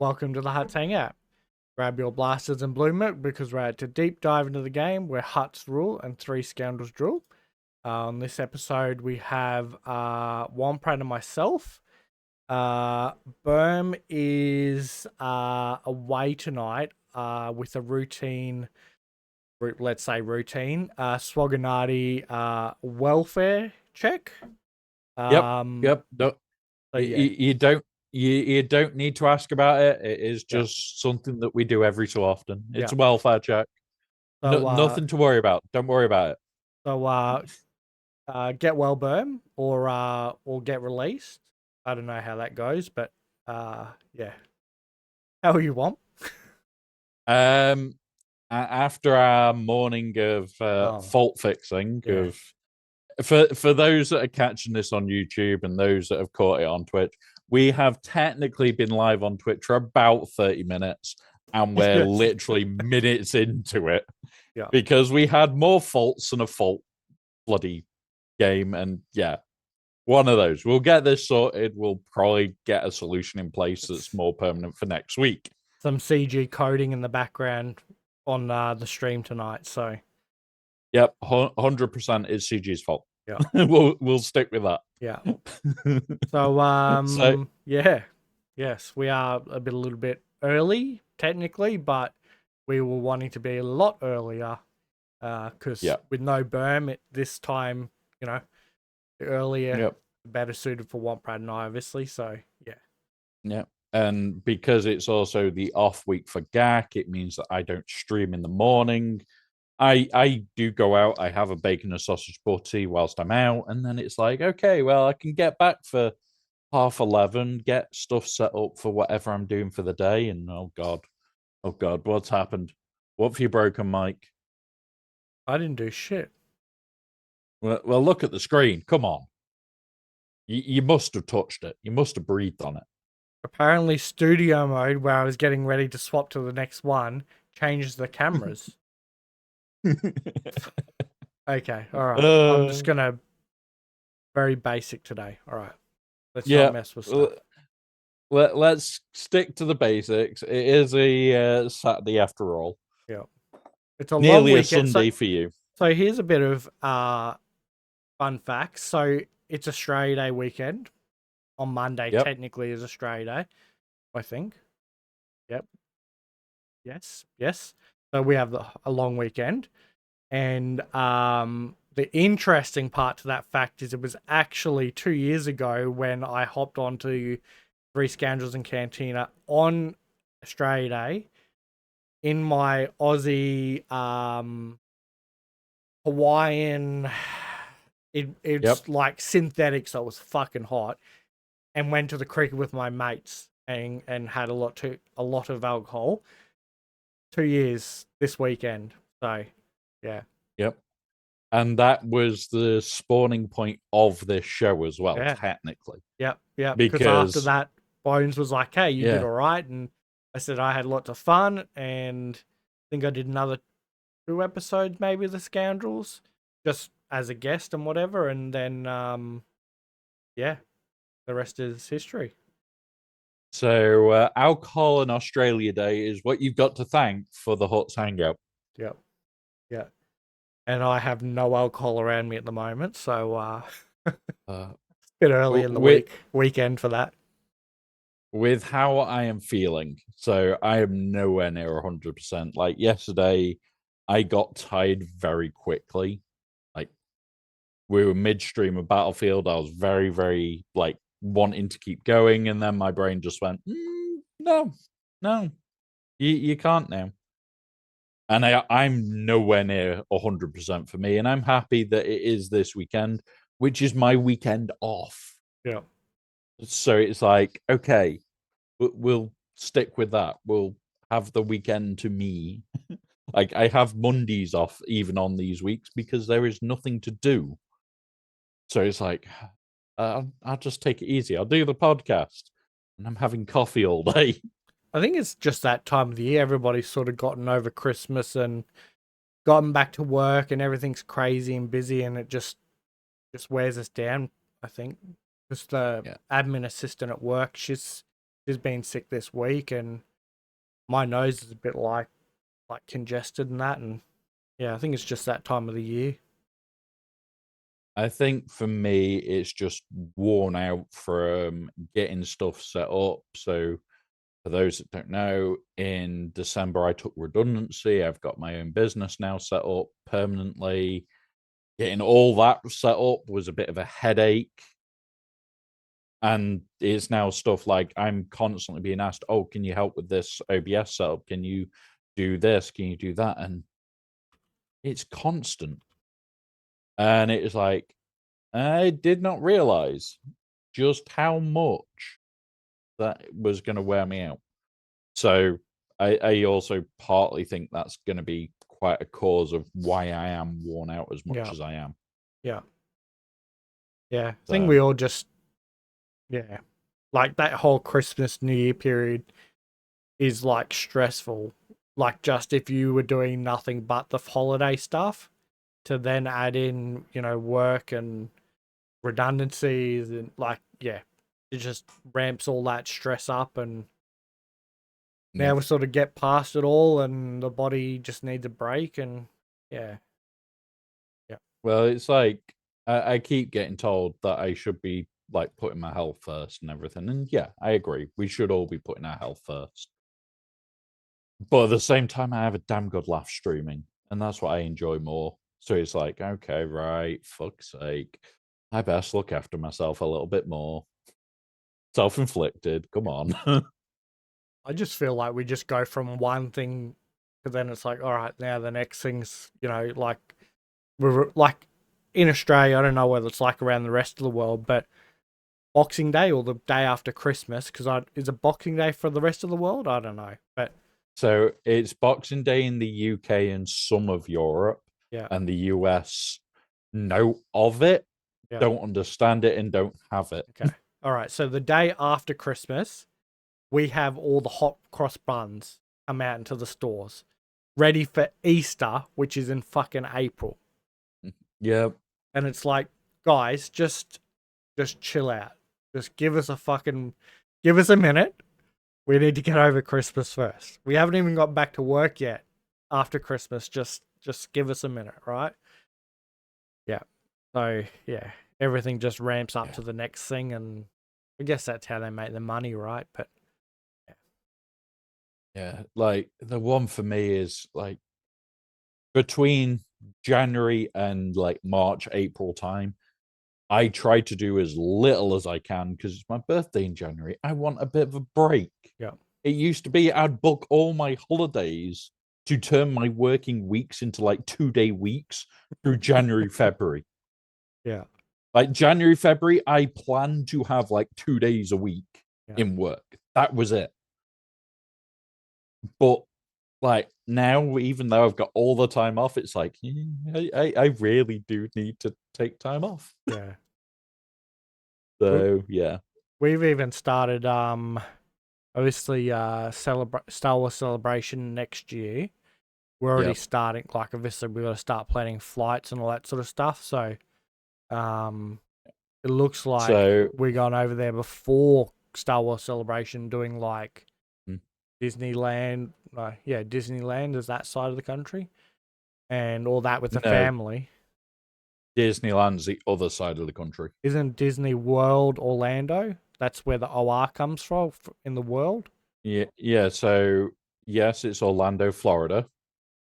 Welcome to the Hutts Hangout. Grab your blasters and blue milk because we're about to deep dive into the game where Hutts rule and three scoundrels drool. On this episode, we have Womprad and myself. Berm is away tonight with a routine, let's say routine, SWGoH welfare check. Yep. No, So yeah, you don't need to ask about it. It is yeah. just something that we do every so often. Yeah. It's a welfare check. So Nothing to worry about. Don't worry about it. Get well, Berm, or get released. I don't know how that goes, but yeah. How you want? After our morning of fault fixing, Yeah. for those that are catching this on YouTube and those that have caught it on Twitch, we have technically been live on Twitch for about 30 minutes, and we're Yes. literally minutes into it. Yeah. Because we had more faults than a fault bloody game, and yeah, one of those. We'll get this sorted. We'll probably get a solution in place that's more permanent for next week. Some CG coding in the background on the stream tonight. So Yep, 100% is CG's fault. yeah, we'll stick with that. yeah. So yeah, yes, we are a little bit early technically, but we were wanting to be a lot earlier because with no berm at this time, you know, the earlier the better suited for Womprad and I, obviously. So yeah. And because it's also the off week for GAC, it means that I don't stream in the morning. I do go out, I have a bacon and sausage butty whilst I'm out, and then it's like, okay, well, I can get back for 11:30, get stuff set up for whatever I'm doing for the day, and oh god, what's happened? What have you broken, Mike? I didn't do shit. Well, look at the screen. Come on. You must have touched it. You must have breathed on it. Apparently, studio mode, where I was getting ready to swap to the next one, changes the cameras. Okay, all right. I'm just gonna very basic today. All right, let's not mess with stuff. Let's stick to the basics. It is a Saturday after all. Yeah, it's a nearly long a Sunday for you. So here's a bit of fun facts. So it's Australia Day weekend. On Monday, technically, is Australia Day, I think. Yep. Yes. So we have a long weekend. And the interesting part to that fact is it was actually 2 years ago when I hopped onto Three Scoundrels and Cantina on Australia Day in my Aussie Hawaiian. It's like synthetic, so it was fucking hot. And went to the cricket with my mates and had a lot of alcohol. 2 years this weekend. So yeah. Yep. And that was the spawning point of this show as well, technically. Yep. Because after that, Bones was like, hey, you did all right. And I said I had lots of fun. And I think I did another 2 episodes, maybe, of The Scoundrels, just as a guest and whatever. And then, the rest is history. So alcohol on Australia Day is what you've got to thank for the Hutts Hangout. Yep. Yeah. And I have no alcohol around me at the moment, so it's a bit early in the weekend for that. With how I am feeling, so I am nowhere near 100%. Like yesterday, I got tired very quickly. Like we were midstream of Battlefield. I was very, very like wanting to keep going, and then my brain just went, no, you can't now. And I'm nowhere near 100% for me, and I'm happy that it is this weekend, which is my weekend off. Yeah. So it's like, okay, we'll stick with that. We'll have the weekend to me. Like I have Mondays off even on these weeks because there is nothing to do. So it's like, I'll just take it easy. I'll do the podcast, and I'm having coffee all day. I think it's just that time of the year. Everybody's sort of gotten over Christmas and gotten back to work, and everything's crazy and busy, and it just wears us down. I think just the admin assistant at work, she's She's been sick this week, and my nose is a bit like congested and that, and yeah, I think it's just that time of the year. I think for me, it's just worn out from getting stuff set up. So, for those that don't know, in December, I took redundancy. I've got my own business now set up permanently. Getting all that set up was a bit of a headache. And it's now stuff like I'm constantly being asked, oh, can you help with this OBS setup? Can you do this? Can you do that? And it's constant. And it is like, I did not realize just how much that was going to wear me out. So I also partly think that's going to be quite a cause of why I am worn out as much Yeah, as I am. yeah, yeah. I think So, we all just, yeah, like that whole Christmas New Year period is like stressful. Like just if you were doing nothing but the holiday stuff, to then add in, work and redundancies and like, yeah, it just ramps all that stress up. And yeah. now we sort of get past it all, and the body just needs a break. And yeah, yeah, Well, it's like I keep getting told that I should be like putting my health first and everything. And yeah, I agree. We should all be putting our health first. But at the same time, I have a damn good laugh streaming, and that's what I enjoy more. So it's like, okay, right, fuck's sake. I best look after myself a little bit more. Self-inflicted, come yeah. on. I just feel like we just go from one thing to then it's like, all right, now the next thing's, like we're like in Australia. I don't know whether it's like around the rest of the world, but Boxing Day or the day after Christmas, because I is it Boxing Day for the rest of the world? I don't know, but So it's Boxing Day in the UK and some of Europe, yeah, and the US know of it, yeah, don't understand it, and don't have it. okay, all right. So the day after Christmas, we have all the hot cross buns come out into the stores, ready for Easter, which is in fucking April, Yeah. and it's like, guys, just chill out, just give us a minute. We need to get over Christmas first. We haven't even got back to work yet after Christmas. Just give us a minute, right? Yeah. So yeah, everything just ramps up Yeah. to the next thing, and I guess that's how they make the money, right? But yeah, Yeah. Like the one for me is like between January and like March, April time, I try to do as little as I can because it's my birthday in January. I want a bit of a break. yeah, It used to be I'd book all my holidays to turn my working weeks into like 2-day weeks through January, February. yeah, Like January, February, I planned to have like 2 days a week yeah, in work. That was it. But like now, even though I've got all the time off, it's like I really do need to take time off. yeah. We, So yeah, we've even started obviously Star Wars Celebration next year. We're already yep. starting, like, obviously we've got to start planning flights and all that sort of stuff. So um it looks like So we're going over there before Star Wars Celebration, doing like mm, Disneyland. Yeah, Disneyland is that side of the country, and all that with the no, family. Disneyland's the other side of the country. Isn't Disney World Orlando? That's where the OR comes from in the world. Yeah, yeah. So yes, it's Orlando, Florida,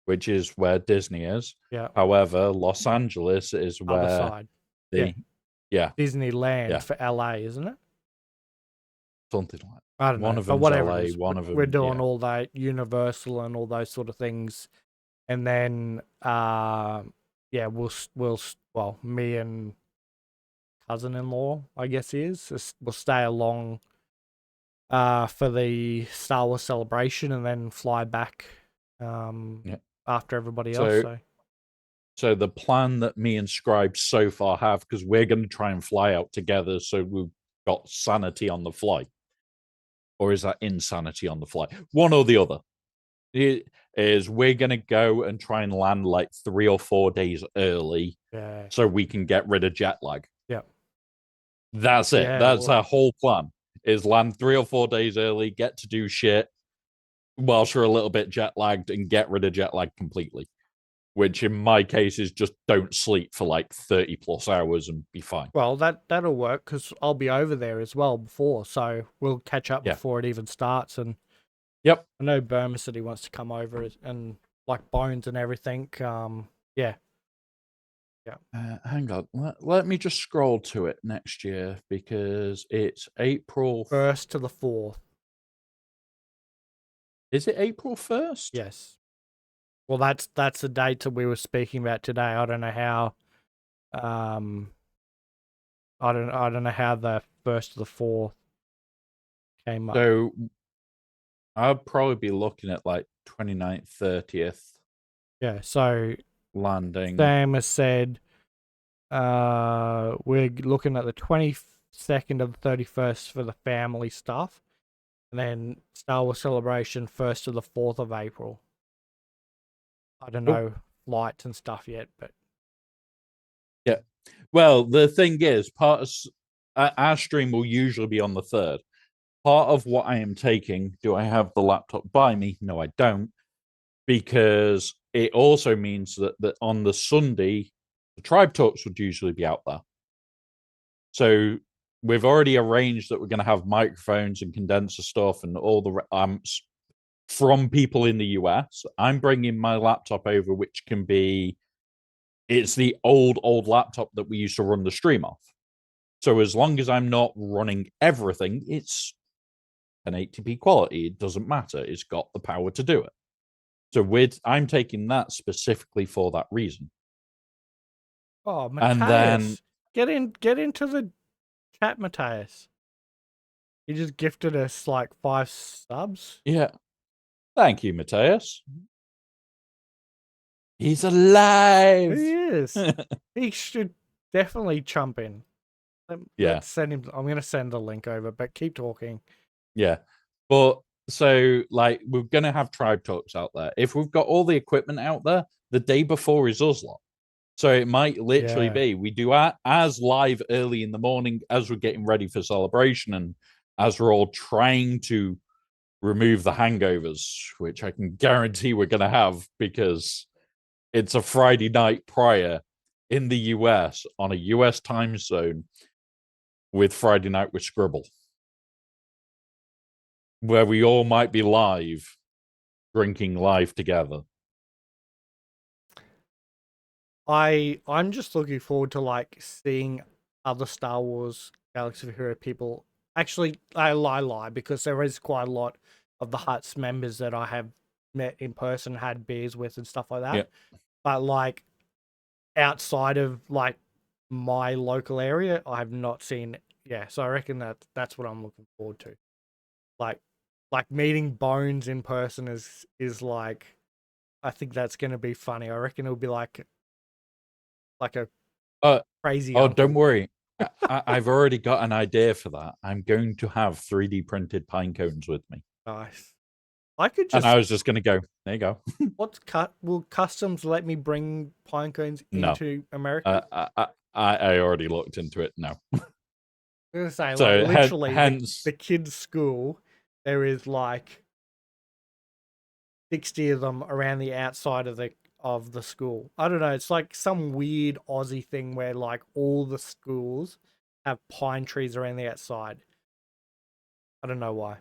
which is where Disney is. Yeah, However, Los Angeles is other where side. Yeah, the yeah, Disneyland yeah, for LA, isn't it? something like I don't one know, of but them's whatever it LA, is, one of we're them, doing yeah. all that Universal and all those sort of things, and then yeah, well, me and cousin-in-law, I guess he is, will stay along for the Star Wars Celebration, and then fly back um Yeah. after everybody else. So So so the plan that me and Scribe so far have, because we're going to try and fly out together, so we've got sanity on the flight, or is that insanity on the flight? One or the other. It is we're going to go and try and land like 3 or 4 days early yeah, so we can get rid of jet lag. yeah, That's it. yeah. That's Well, our whole plan. is land 3 or 4 days early, get to do shit whilst you're a little bit jet lagged, and get rid of jet lag completely. Which in my case is just don't sleep for like 30 plus hours and be fine. Well, that'll work because I'll be over there as well before, so we'll catch up Yeah. before it even starts. And Yep. I know Burma said he wants to come over and like Bones and everything. Yeah. Hang on. Let me just scroll to it next year because it's April. 1st to the 4th. Is it April 1st? Yes. Well, that's the date that we were speaking about today. I don't know how. I don't know how the 1st to the 4th came up. So I'll probably be looking at like 29th, 30th Yeah. So landing. Sam has said we're looking at the 22nd of the 31st for the family stuff, and then Star Wars Celebration 1st to the 4th of April. I don't know flights and stuff yet, but yeah. Well, the thing is, part of our stream will usually be on the 3rd. Part of what I am taking, do I have the laptop by me? No, I don't, because it also means that on the Sunday, the Tribe Talks would usually be out there. So we've already arranged that we're going to have microphones and condenser stuff and all the amps from people in the US. I'm bringing my laptop over, which can be, it's the old laptop that we used to run the stream off. So as long as I'm not running everything, it's an 80p quality. It doesn't matter. It's got the power to do it. So I'm taking that specifically for that reason. oh, And then Matthias, get into the chat, Matthias. He just gifted us like 5 subs. yeah, thank you, Matthias. He's alive. He is. He should definitely chump in. Let's send him. I'm gonna send the link over, but keep talking. Yeah, but so like we're gonna have Tribe Talks out there. If we've got all the equipment out there, the day before is us lot. So it might literally be we do as live early in the morning as we're getting ready for celebration and as we're all trying to remove the hangovers, which I can guarantee we're going to have because it's a Friday night prior in the US on a US time zone with Friday Night with Scribble, where we all might be live, drinking live together. I'm just looking forward to like seeing other Star Wars Galaxy of Hero people. Actually, I lie because there is quite a lot of the Hutts members that I have met in person, had beers with, and stuff like that. Yeah. But like outside of like my local area, I have not seen. Yeah, so I reckon that's what I'm looking forward to. Like meeting Bones in person is like, I think that's gonna be funny. I reckon it'll be like a crazy. Oh, uncle. don't worry. I've already got an idea for that. I'm going to have 3D printed pine cones with me. Nice. I could just. And I was just going to go, there you go. Will customs let me bring pine cones No. into America? I already looked into it. No. I was gonna say, So, like, literally, hence the kids' school, there is like 60 of them around the outside of the school. I don't know. It's like some weird Aussie thing where like all the schools have pine trees around the outside. I don't know why.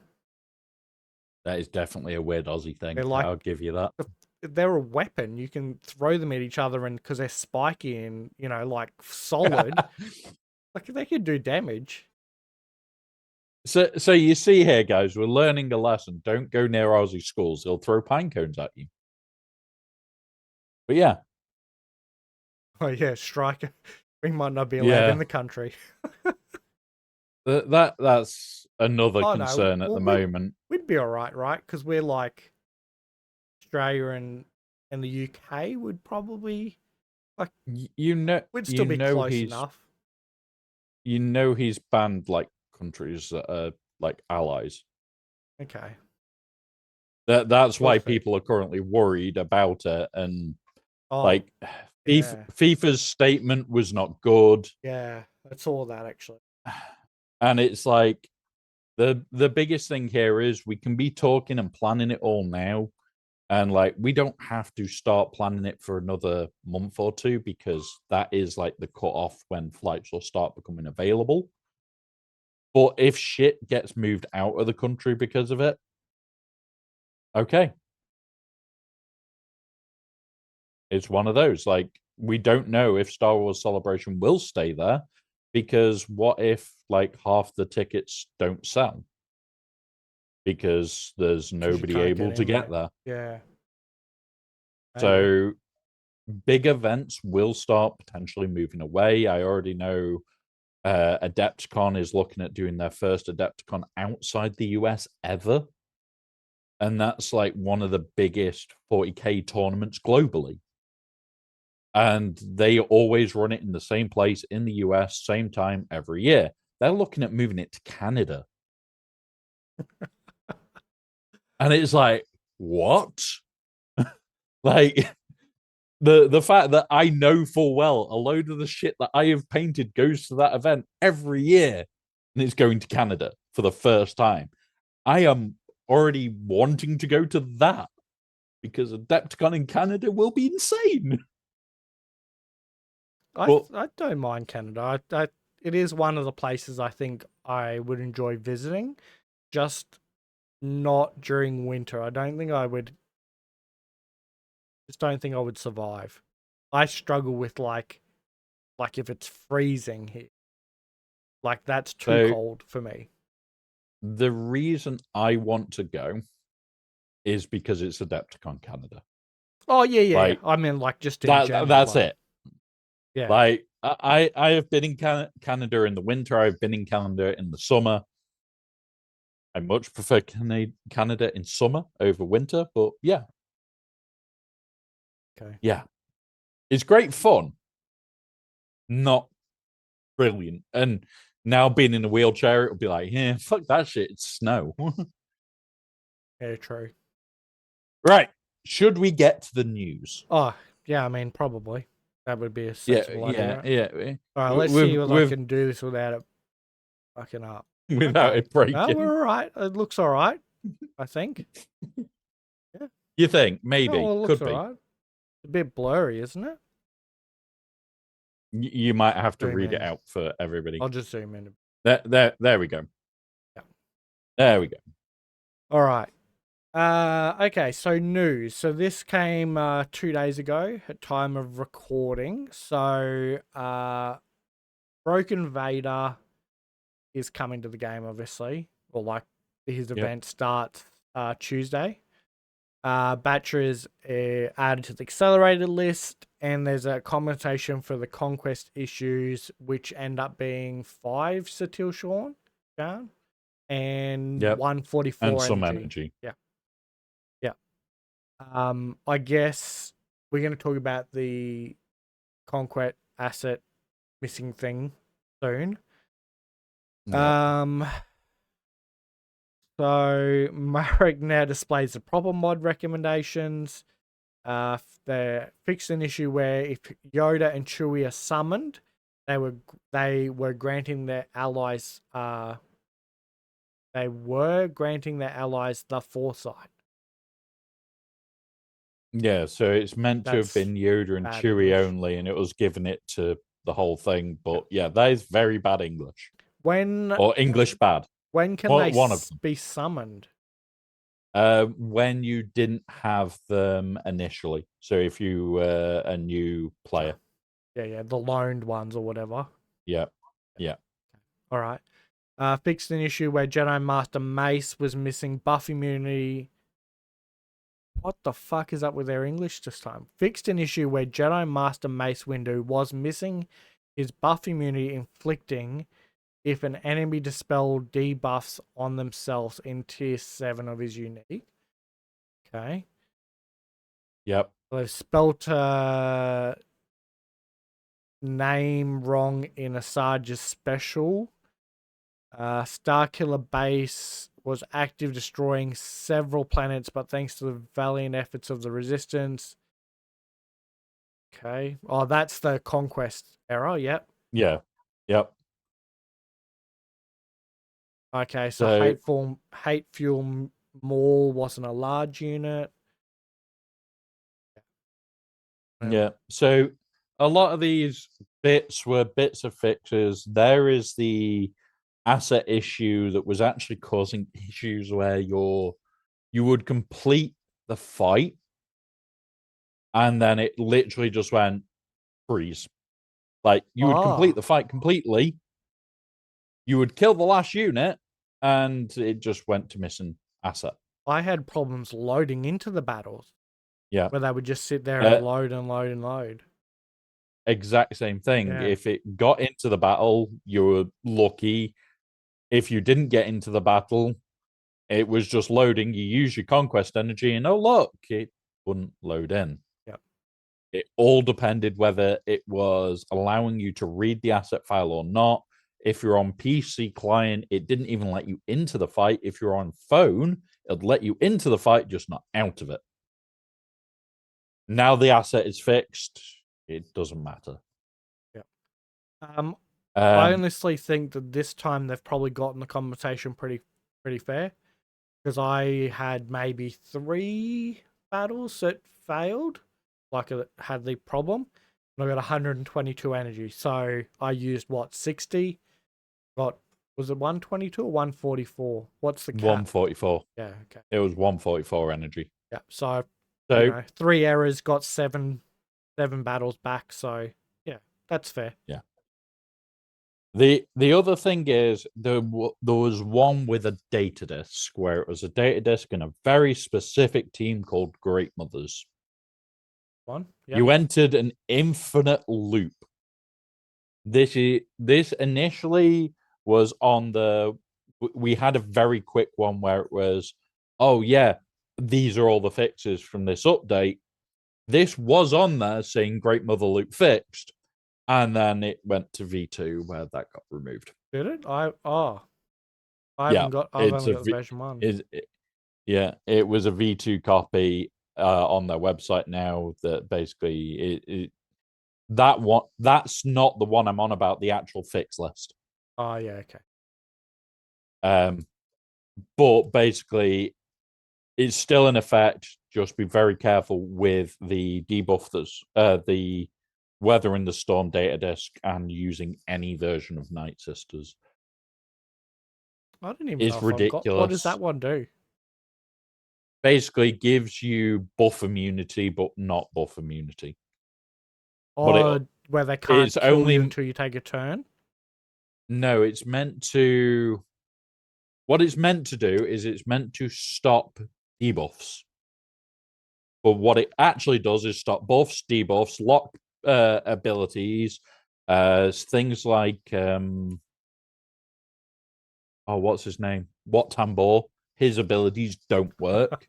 that is definitely a weird Aussie thing. They're like, I'll give you that. they're a weapon. You can throw them at each other, and because they're spiky and like solid, like they could do damage. So you see here, guys, we're learning a lesson. Don't go near Aussie schools; they'll throw pine cones at you. But yeah, Oh yeah, striker. We might not be allowed in the country. that's another concern at the moment. We'd be all right? Because we're like Australia and the UK would probably like we'd still be close enough. You know he's banned like countries that are like allies. Okay. That's why people are currently worried about it, and like FIFA's statement was not good. Yeah, I saw that actually. And it's like The biggest thing here is we can be talking and planning it all now, and like we don't have to start planning it for another month or two because that is like the cutoff when flights will start becoming available. But if shit gets moved out of the country because of it, okay, it's one of those. Like we don't know if Star Wars Celebration will stay there because what if like half the tickets don't sell because there's 'Cause you nobody can't able get to in, get mate. there? Yeah, maybe. So big events will start potentially moving away. I already know Adepticon is looking at doing their first Adepticon outside the US ever. And that's like one of the biggest 40K tournaments globally. And they always run it in the same place in the US, same time every year. They're looking at moving it to Canada. And it's like, what? Like the fact that I know full well a load of the shit that I have painted goes to that event every year and it's going to Canada for the first time. I am already wanting to go to that because Adepticon in Canada will be insane. But I don't mind Canada. It is one of the places I think I would enjoy visiting, just not during winter. I don't think I would. Just don't think I would survive. I struggle with like if it's freezing here, like that's too so cold for me. the reason I want to go is because it's Adepticon Canada. Oh yeah, yeah, yeah. Like I mean, like just in that general, that's like it. yeah. Like I have been in Canada in the winter. I've been in Canada in the summer. I much prefer Canada in summer over winter, but yeah, Okay. yeah, it's great fun, not brilliant. And now being in a wheelchair, it'll be like, yeah, fuck that shit. It's snow. Yeah, true. Right. Should we get to the news? Oh yeah, I mean probably that would be a Yeah, sensible idea, yeah, right? yeah. All right, let's see With whether I with can do this without it fucking up. without Okay. it No, breaking. we're all right. It looks all right. I think. Yeah. You think No, maybe well, it looks could all be. right. A bit blurry, isn't it? You might have to Zoom read it in. out for everybody. I'll just zoom in. There we go. Yeah. There we go. All right. Okay, so news. So this came 2 days ago at time of recording. So Broken Vader is coming to the game, obviously. Or like his Yep. event starts Tuesday. Batcher is added to the accelerated list, and there's a compensation for the conquest issues, which end up being 5 Satil Sean, and Yep. 144 And some energy. energy. Yeah. Yeah. I guess we're going to talk about the conquest asset missing thing soon. Yep. So Marek now displays the proper mod recommendations. They fixed an issue where if Yoda and Chewie are summoned, they were granting their allies the foresight. Yeah, so it's meant to have That's been Yoda and bad Chewie English. only, and it was given it to the whole thing. Yeah. But yeah, that is very bad English. When Or English bad. when can they One of them. be summoned? When you didn't have them initially. So if you were a new player. Yeah, the loaned ones or whatever. Yeah. Yeah. All right. Fixed an issue where Jedi Master Mace was missing buff immunity. What the fuck is up with their English this time? Fixed an issue where Jedi Master Mace Windu was missing his buff immunity, inflicting if an enemy dispelled debuffs on themselves in tier 7 of his unique. Okay. Yep. They've spelt name wrong in Asajj's special. Starkiller base was active, destroying several planets, but thanks to the valiant efforts of the Resistance. Okay. Oh, that's the conquest error. Yep. Yeah. Yep. Okay, so So hate fuel mall wasn't a large unit. Um, yeah, so a lot of these bits were bits of fixes. There is the asset issue that was actually causing issues where you would complete the fight and then it literally just went freeze. Like you would complete Ah, the fight completely, you would kill the last unit, and it just went to missing asset. I had problems loading into the battles Yeah. where they would just sit there and Uh, load and load and load. exact same thing. Yeah. If it got into the battle, you were lucky. If you didn't get into the battle, it was just loading. You use your conquest energy, and oh look, it wouldn't load in. Yep. It all depended whether it was allowing you to read the asset file or not. If you're on PC client, it didn't even let you into the fight. If you're on phone, it'd let you into the fight, just not out of it. Now the asset is fixed. It doesn't matter. Yep. Um, I Um, honestly think that this time they've probably gotten the conversation pretty fair because I had maybe 3 battles that failed, like it had the problem. And I got 122 energy, so I used what 60. Got was it 122 or 144? What's the cap? 144. Yeah, okay. It was 144 energy. Yeah, so So 3 errors, got 7 battles back. So yeah, that's fair. yeah. The other thing is there was one with a data disk where it was a data disk in a very specific team called Great Mothers. One, yeah. You entered an infinite loop. This initially was on the. We had a very quick one where it was, oh yeah, these are all the fixes from this update. This was on there saying Great Mother Loop fixed, and then it went to V2 where that got removed. Did it? Yeah, I've it's only a got the version 1. is yeah, it was a V2 copy on their website now that basically that one that's not the one I'm on about, the actual fix list. Oh yeah, okay. Um, but basically it's still in effect. Just be very careful with the debuffers, the weather in the storm data disk, and using any version of Night Sisters. I don't even know It's if I've got. What does ridiculous. that one do? Basically gives you buff immunity, but not buff immunity. But Or where they it's can't kill you only until you take a turn? no, it's meant to. What it's meant to do is it's meant to stop debuffs. But what it actually does is stop buffs, debuffs, lock abilities, things like oh, what's his name? Wat Tambor. His abilities don't work.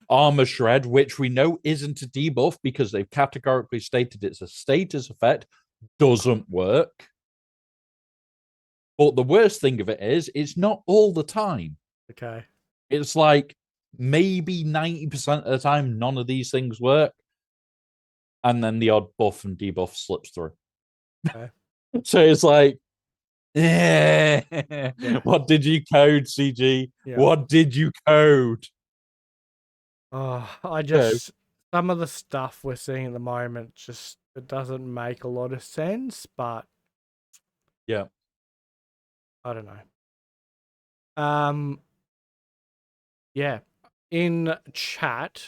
Armor Shred, which we know isn't a debuff because they've categorically stated it's a status effect, doesn't work. But the worst thing of it is, it's not all the time. Okay. It's like maybe 90% of the time, none of these things work. And then the odd buff and debuff slips through. Okay. So it's like, yeah, Yeah. what did you code, CG? Yeah. What did you code? Oh, So, some of the stuff we're seeing at the moment just it doesn't make a lot of sense, but yeah. I don't know. Yeah. In chat,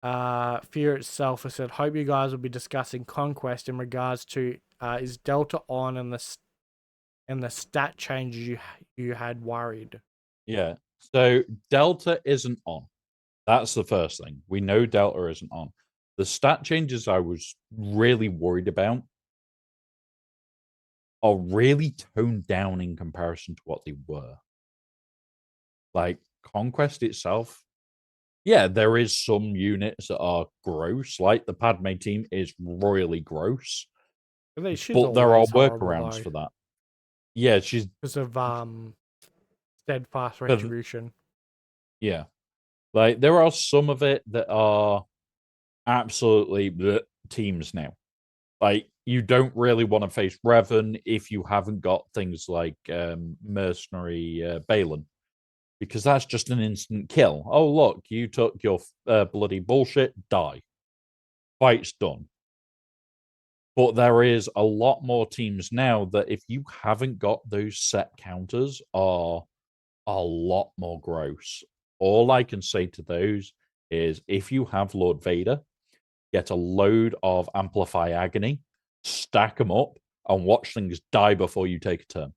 Fear itself has said, hope you guys will be discussing Conquest in regards to is Delta on and the stat changes you had worried. Yeah. So Delta isn't on. That's the first thing. We know Delta isn't on. The stat changes I was really worried about are really toned down in comparison to what they were. Like Conquest itself, yeah, there is some units that are gross. Like the Padme team is royally gross, She's but there are always horrible workarounds though, for that. Yeah, she's because of steadfast but retribution. yeah. Like there are some of it that are absolutely the teams now. Like you don't really want to face Revan if you haven't got things like Mercenary Balin, because that's just an instant kill. Oh, look, you took your bloody bullshit, die. Fight's done. But there is a lot more teams now that if you haven't got those set counters are a lot more gross. All I can say to those is if you have Lord Vader, get a load of Amplify Agony, stack them up, and watch things die before you take a turn.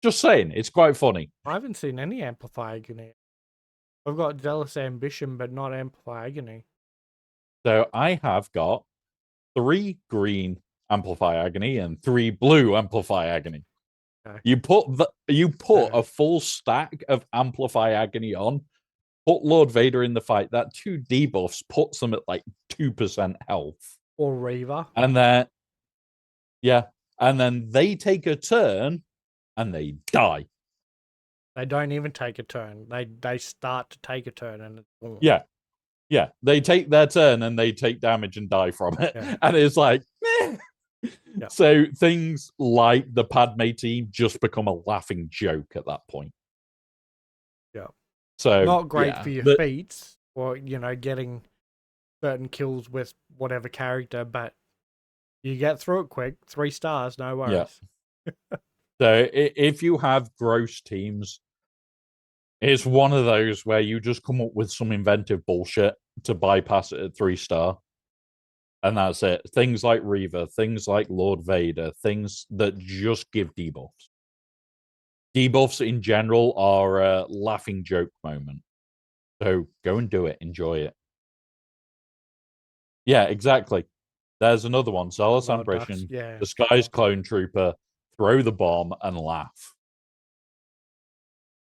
Just saying, it's quite funny. I haven't seen any Amplify Agony. I've got Zealous Ambition, but not Amplify Agony. So I have got 3 green Amplify Agony and 3 blue Amplify Agony. Okay. You put a full stack of Amplify Agony on, put Lord Vader in the fight. That 2 debuffs puts them at like 2% health. Or Reaver. And then, and then they take a turn and they die. They don't even take a turn. They start to take a turn and it's gone. Yeah. They take their turn and they take damage and die from it. Yeah. And it's like, meh. Yep. So things like the Padme team just become a laughing joke at that point. Yeah. So not great for your feats or, getting certain kills with whatever character, but you get through it quick. 3 stars, no worries. Yeah. So if you have gross teams, it's one of those where you just come up with some inventive bullshit to bypass it at 3-star. And that's it. Things like Reaver, things like Lord Vader, things that just give debuffs. Debuffs in general are a laughing joke moment. So go and do it. Enjoy it. Yeah, exactly. There's another one. Zealous Ambition, Disguised Clone Trooper, throw the bomb and laugh.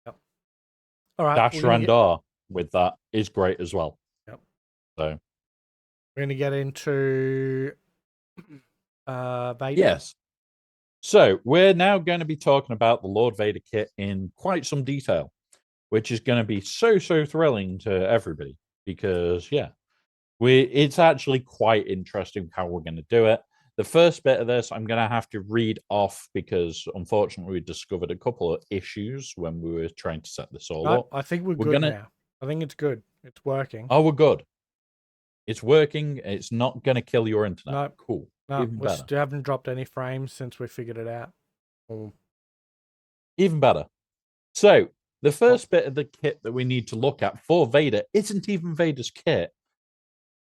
Yep. All right. Dash Randar with that is great as well. Yep. So we're going to get into Vader. Yes. So we're now going to be talking about the Lord Vader kit in quite some detail, which is going to be so thrilling to everybody because, it's actually quite interesting how we're going to do it. The first bit of this, I'm going to have to read off because, unfortunately, we discovered a couple of issues when we were trying to set this all up. I think we're good now. I think it's good. It's working. Oh, we're good. It's working. It's not going to kill your internet. No. Cool. No, we still haven't dropped any frames since we figured it out. Even better. So, the first bit of the kit that we need to look at for Vader isn't even Vader's kit.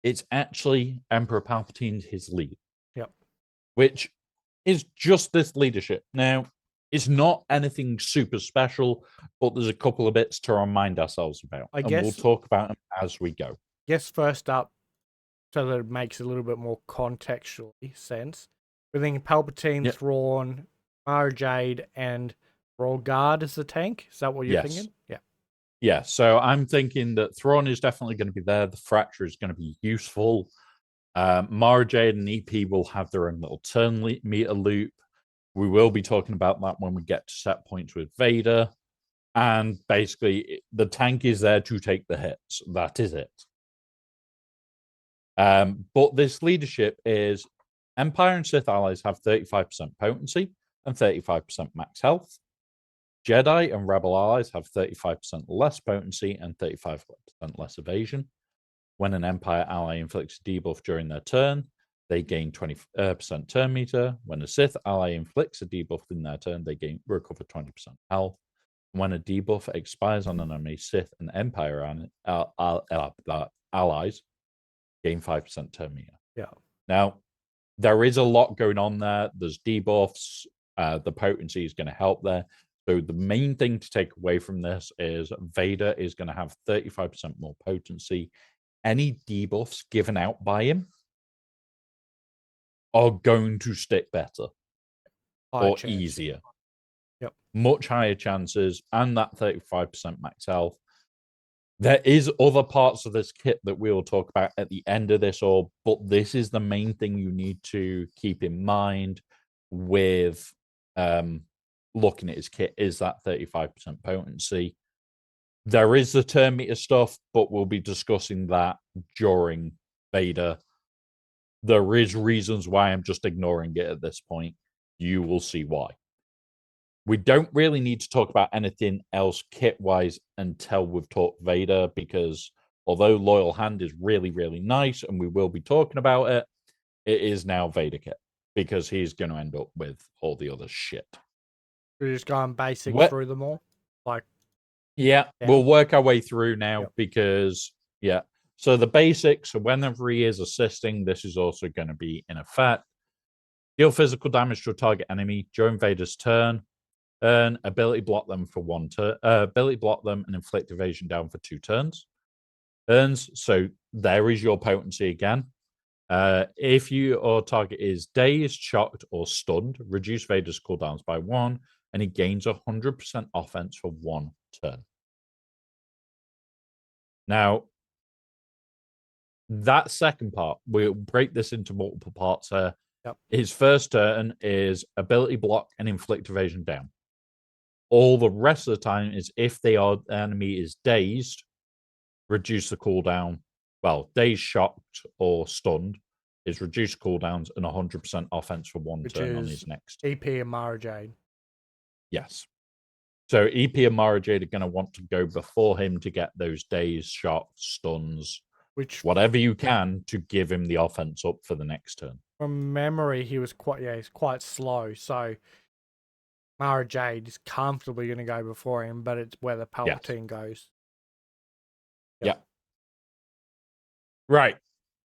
It's actually Emperor Palpatine, his lead. Yep. Which is just this leadership. Now, it's not anything super special, but there's a couple of bits to remind ourselves about. I guess we'll talk about them as we go. Yes, first up, so that it makes a little bit more contextually sense. We're thinking Palpatine, Thrawn, Mara Jade, and Royal Guard as the tank. Is that what you're thinking? Yeah. Yeah, so I'm thinking that Thrawn is definitely going to be there. The Fracture is going to be useful. Mara Jade and EP will have their own little turn meter loop. We will be talking about that when we get to set points with Vader. And basically, the tank is there to take the hits. That is it. But this leadership is Empire and Sith allies have 35% potency and 35% max health. Jedi and Rebel allies have 35% less potency and 35% less evasion. When an Empire ally inflicts a debuff during their turn, they gain 20% turn meter. When a Sith ally inflicts a debuff in their turn, they recover 20% health. When a debuff expires on an enemy Sith and Empire allies, gain 5% turn meter. Yeah. Now, there is a lot going on there. There's debuffs. The potency is going to help there. So the main thing to take away from this is Vader is going to have 35% more potency. Any debuffs given out by him are going to stick better or easier. Yep. Much higher chances and that 35% max health. There is other parts of this kit that we will talk about at the end of this, but this is the main thing you need to keep in mind with looking at his kit is that 35% potency. There is the turn meter stuff, but we'll be discussing that during Vader. There is reasons why I'm just ignoring it at this point. You will see why. We don't really need to talk about anything else kit wise until we've talked Vader, because although Loyal Hand is really, really nice and we will be talking about it, it is now Vader kit because he's going to end up with all the other shit. We're just going basic through them all. Like, yeah, we'll work our way through now because, yeah. So the basics, so whenever he is assisting, this is also going to be in effect. Deal physical damage to a target enemy during Vader's turn. Earn ability block them for 1 turn. Ability block them and inflict evasion down for 2 turns. Earns, so there is your potency again. If your target is dazed, shocked, or stunned, reduce Vader's cooldowns by 1, and he gains 100% offense for 1 turn. Now, that second part, we'll break this into multiple parts here. His first turn is ability block and inflict evasion down. All the rest of the time is if the enemy is dazed, reduce the cooldown. Well, dazed, shocked, or stunned is reduce cooldowns and 100% offense for 1 turn on his next. EP and Mara Jade. Yes. So EP and Mara Jade are going to want to go before him to get those dazed, shocked, stuns, whatever you can to give him the offense up for the next turn. From memory, he's quite slow. So Mara Jade is comfortably going to go before him, but it's where the Palpatine goes. Yeah. Right.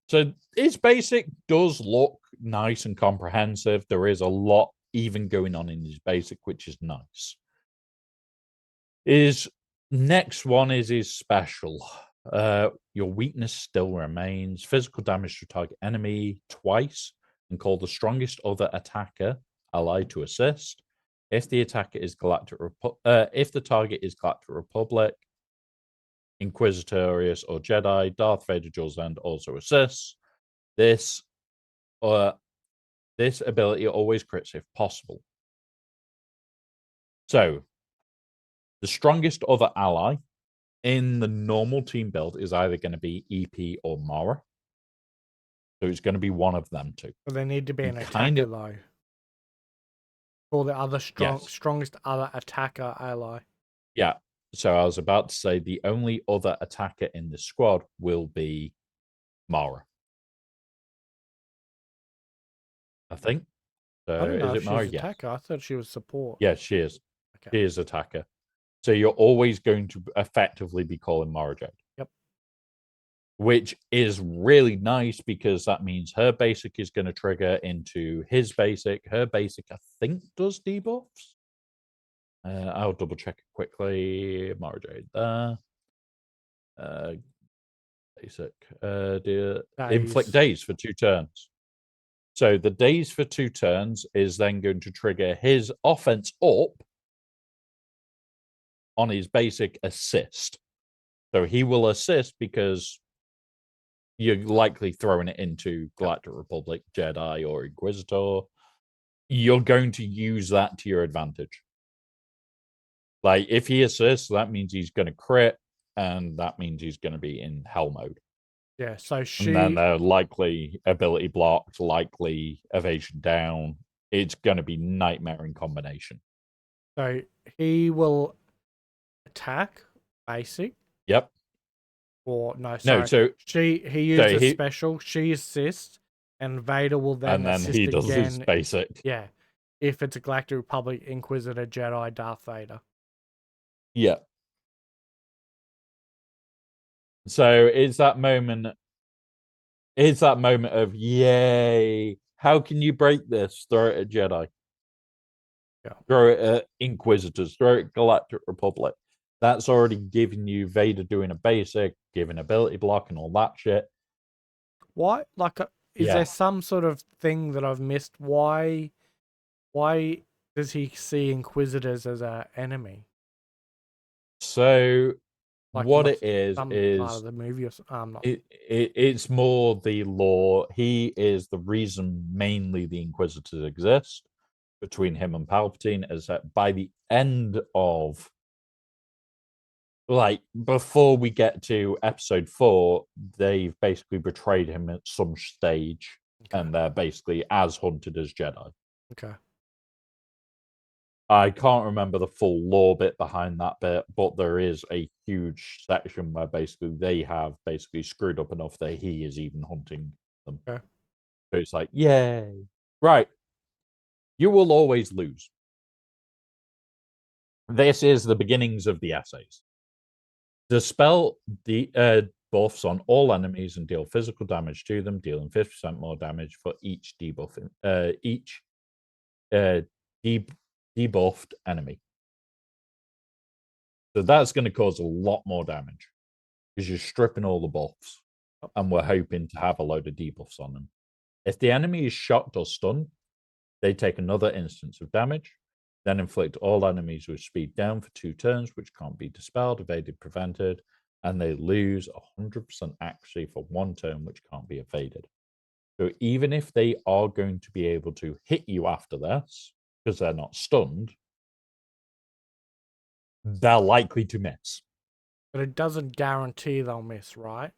So his basic does look nice and comprehensive. There is a lot even going on in his basic, which is nice. His next one is his special. Your weakness still remains. Physical damage to target enemy twice, and call the strongest other attacker ally to assist. If the attacker is if the target is Galactic Republic, Inquisitorius, or Jedi, Darth Vader Duel's End also assists. This ability always crits if possible. So, the strongest other ally in the normal team build is either going to be EP or Mara. So it's going to be one of them two. But they need to be an attacker though. Or the other strongest other attacker ally. Yeah. So I was about to say the only other attacker in the squad will be Mara. I think. So I don't know is if it Mara? she's attacker. I thought she was support. Yeah, she is. Okay. She is attacker. So you're always going to effectively be calling Mara Jade. Yep. Which is really nice because that means her basic is going to trigger into his basic. Her basic, I think, does debuffs. I'll double check it quickly. Mara Jade there. Basic. Inflict daze for 2 turns. So the daze for 2 turns is then going to trigger his offense up on his basic assist. So he will assist because you're likely throwing it into Galactic Republic, Jedi, or Inquisitor. You're going to use that to your advantage. Like, if he assists, that means he's going to crit, and that means he's going to be in hell mode. Yeah, so And then they're likely ability blocked, likely evasion down. It's going to be nightmare in combination. So he will attack basic. Yep. Or no, sorry. No, so he uses special. She assists, and Vader will then assist he does again. His basic. Yeah, if it's a Galactic Republic, Inquisitor, Jedi, Darth Vader. Yeah. So it's that moment. It's that moment of yay! How can you break this? Throw it at Jedi. Yeah. Throw it at Inquisitors. Throw it at Galactic Republic. That's already giving you Vader doing a basic, giving ability block, and all that shit. Why? Like, is there some sort of thing that I've missed? Why does he see Inquisitors as an enemy? So, like what it is part of the movie, or it's more the lore. He is the reason mainly the Inquisitors exist between him and Palpatine. Is that by the end of, like, before we get to episode 4, they've basically betrayed him at some stage. and they're basically as hunted as Jedi. Okay. I can't remember the full lore bit behind that bit, but there is a huge section where basically they have basically screwed up enough that he is even hunting them. Okay. So it's like, yay. Right. You will always lose. This is the beginnings of the essays. Dispel the buffs on all enemies and deal physical damage to them, dealing 50% more damage for each debuffing each debuffed enemy. So that's going to cause a lot more damage because you're stripping all the buffs, and we're hoping to have a load of debuffs on them. If the enemy is shocked or stunned, they take another instance of damage, then inflict all enemies with speed down for 2 turns, which can't be dispelled, evaded, prevented, and they lose 100% accuracy for 1 turn, which can't be evaded. So even if they are going to be able to hit you after this, because they're not stunned, they're likely to miss. But it doesn't guarantee they'll miss, right?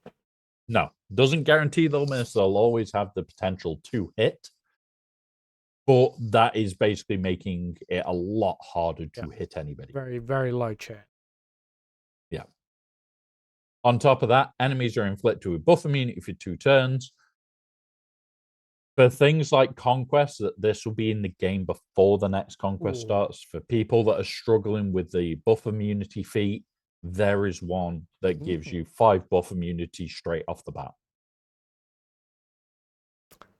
No, doesn't guarantee they'll miss. They'll always have the potential to hit, but that is basically making it a lot harder to hit anybody. Very, very low chance. Yeah. On top of that, enemies are inflicted with buff immunity for 2 turns. For things like Conquest, that this will be in the game before the next Conquest starts. For people that are struggling with the buff immunity feat, there is one that gives you 5 buff immunity straight off the bat.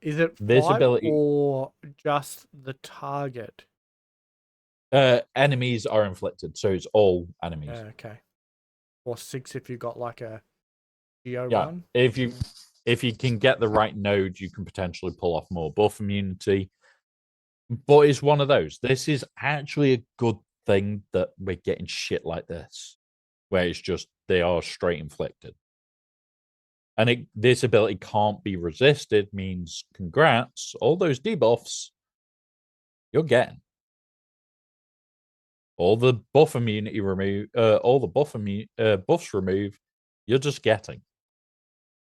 Is it This 5 ability, or just the target? enemies are inflicted, so it's all enemies. Okay. Or 6 if you got like a Geo Yeah, one. if you can get the right node, you can potentially pull off more buff immunity. But it's one of those. This is actually a good thing that we're getting shit like this, where it's just they are straight inflicted. And this ability can't be resisted means congrats, all those debuffs you're getting. All the buff immunity remove, all the buffs remove, you're just getting.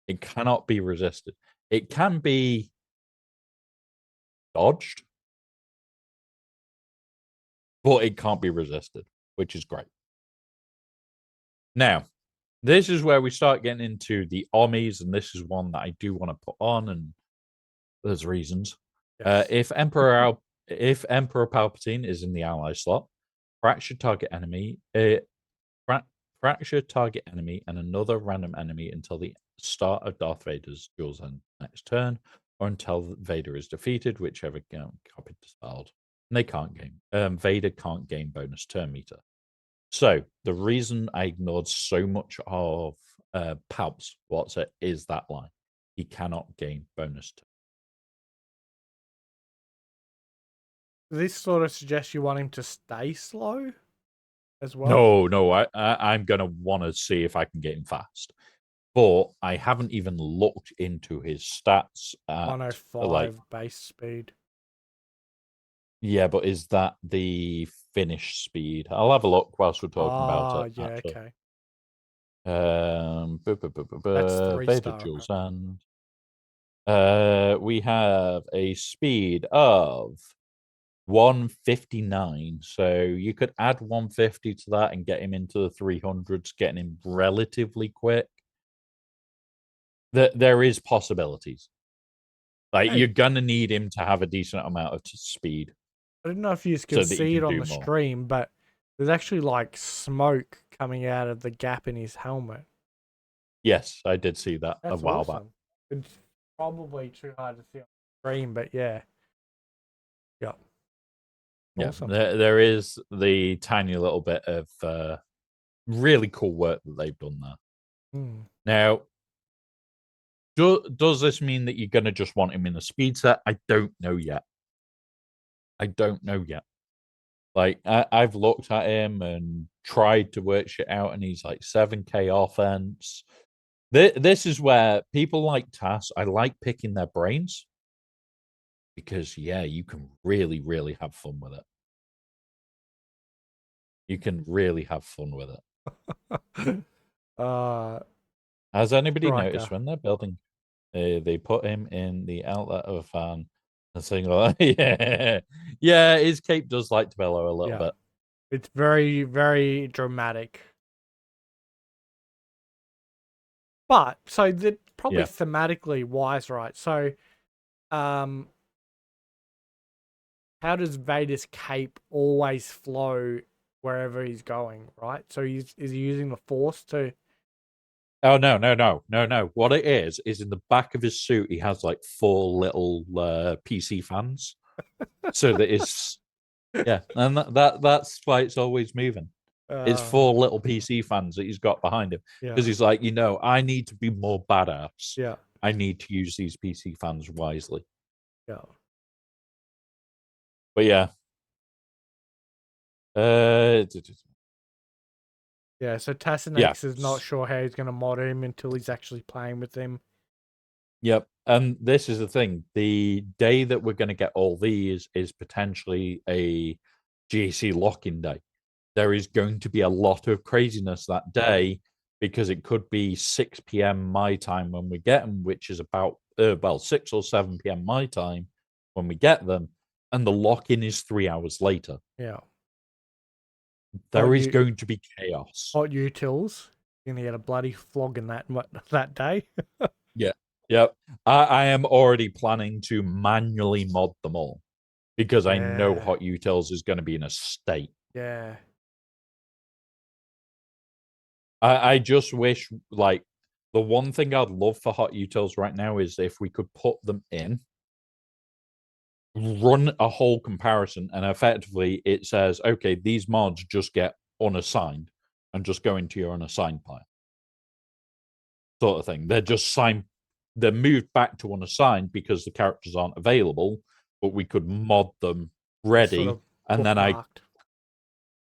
It cannot be resisted. It can be dodged, but it can't be resisted, which is great. Now, this is where we start getting into the Ommis, and this is one that I do want to put on, and there's reasons. Yes. If Emperor Palpatine is in the ally slot, fracture target enemy, fracture target enemy, and another random enemy until the start of Darth Vader's duel's next turn, or until Vader is defeated, whichever copy dispelled. And they can't gain. Vader can't gain bonus turn meter. So the reason I ignored so much of Palp's what's it is that line. He cannot gain bonus turn. This sort of suggests you want him to stay slow as well? No, I'm gonna want to see if I can get him fast, but I haven't even looked into his stats. At, 105 base speed. Yeah, but is that the finish speed? I'll have a look whilst we're talking about it. Yeah, actually. okay. That's 3-star. Vader Jules and we have a speed of 159. So you could add 150 to that and get him into the 300s, getting him relatively quick. There is possibilities. Like you're gonna need him to have a decent amount of speed. I don't know if you can see it on the more. stream, but there's actually like smoke coming out of the gap in his helmet. Yes, I did see that That's a while awesome. Back. It's probably too hard to see on the stream, but yeah. Yep. Yeah, Awesome. there is the tiny little bit of really cool work that they've done there. Now, does this mean that you're going to just want him in a speed set? I don't know yet. Like, I've looked at him and tried to work shit out, and he's like 7K offense. This is where people like Tass, I like picking their brains because, yeah, you can really, really have fun with it. You can really have fun with it. Has anybody noticed when they're building? They put him in the outlet of a fan and saying, like, yeah, yeah, his cape does like to bellow a little Yeah. bit. It's very, very dramatic. But so that probably Yeah. thematically wise, right? So um how does Vader's cape always flow wherever he's going, right? So is he using the force to Oh no, no, no, no, no. What it is in the back of his suit, he has like four little PC fans. So that is yeah, and that's why it's always moving. It's uh four little PC fans that he's got behind him. yeah, Because he's like, I need to be more badass. yeah, I need to use these PC fans wisely. yeah. But yeah. Uh Yeah, so yeah. Tassanex is not sure how he's gonna mod him until he's actually playing with him. Yep. And this is the thing. The day that we're going to get all these is potentially a GC lock-in day. There is going to be a lot of craziness that day because it could be 6 p.m. my time when we get them, which is about, 6 or 7 p.m. my time when we get them. And the lock-in is 3 hours later. Yeah. Hot There is you going to be chaos. hot utils. You're gonna get a bloody flogging that day. Yeah. Yep. I am already planning to manually mod them all because I know Yeah. Hot Utils is going to be in a state. Yeah. I just wish, like, the one thing I'd love for Hot Utils right now is if we could put them in, run a whole comparison, and effectively it says, okay, these mods just get unassigned and just go into your unassigned pile, sort of thing. They're moved back to unassigned because the characters aren't available, but we could mod them Just sort ready, of and then bookmarked.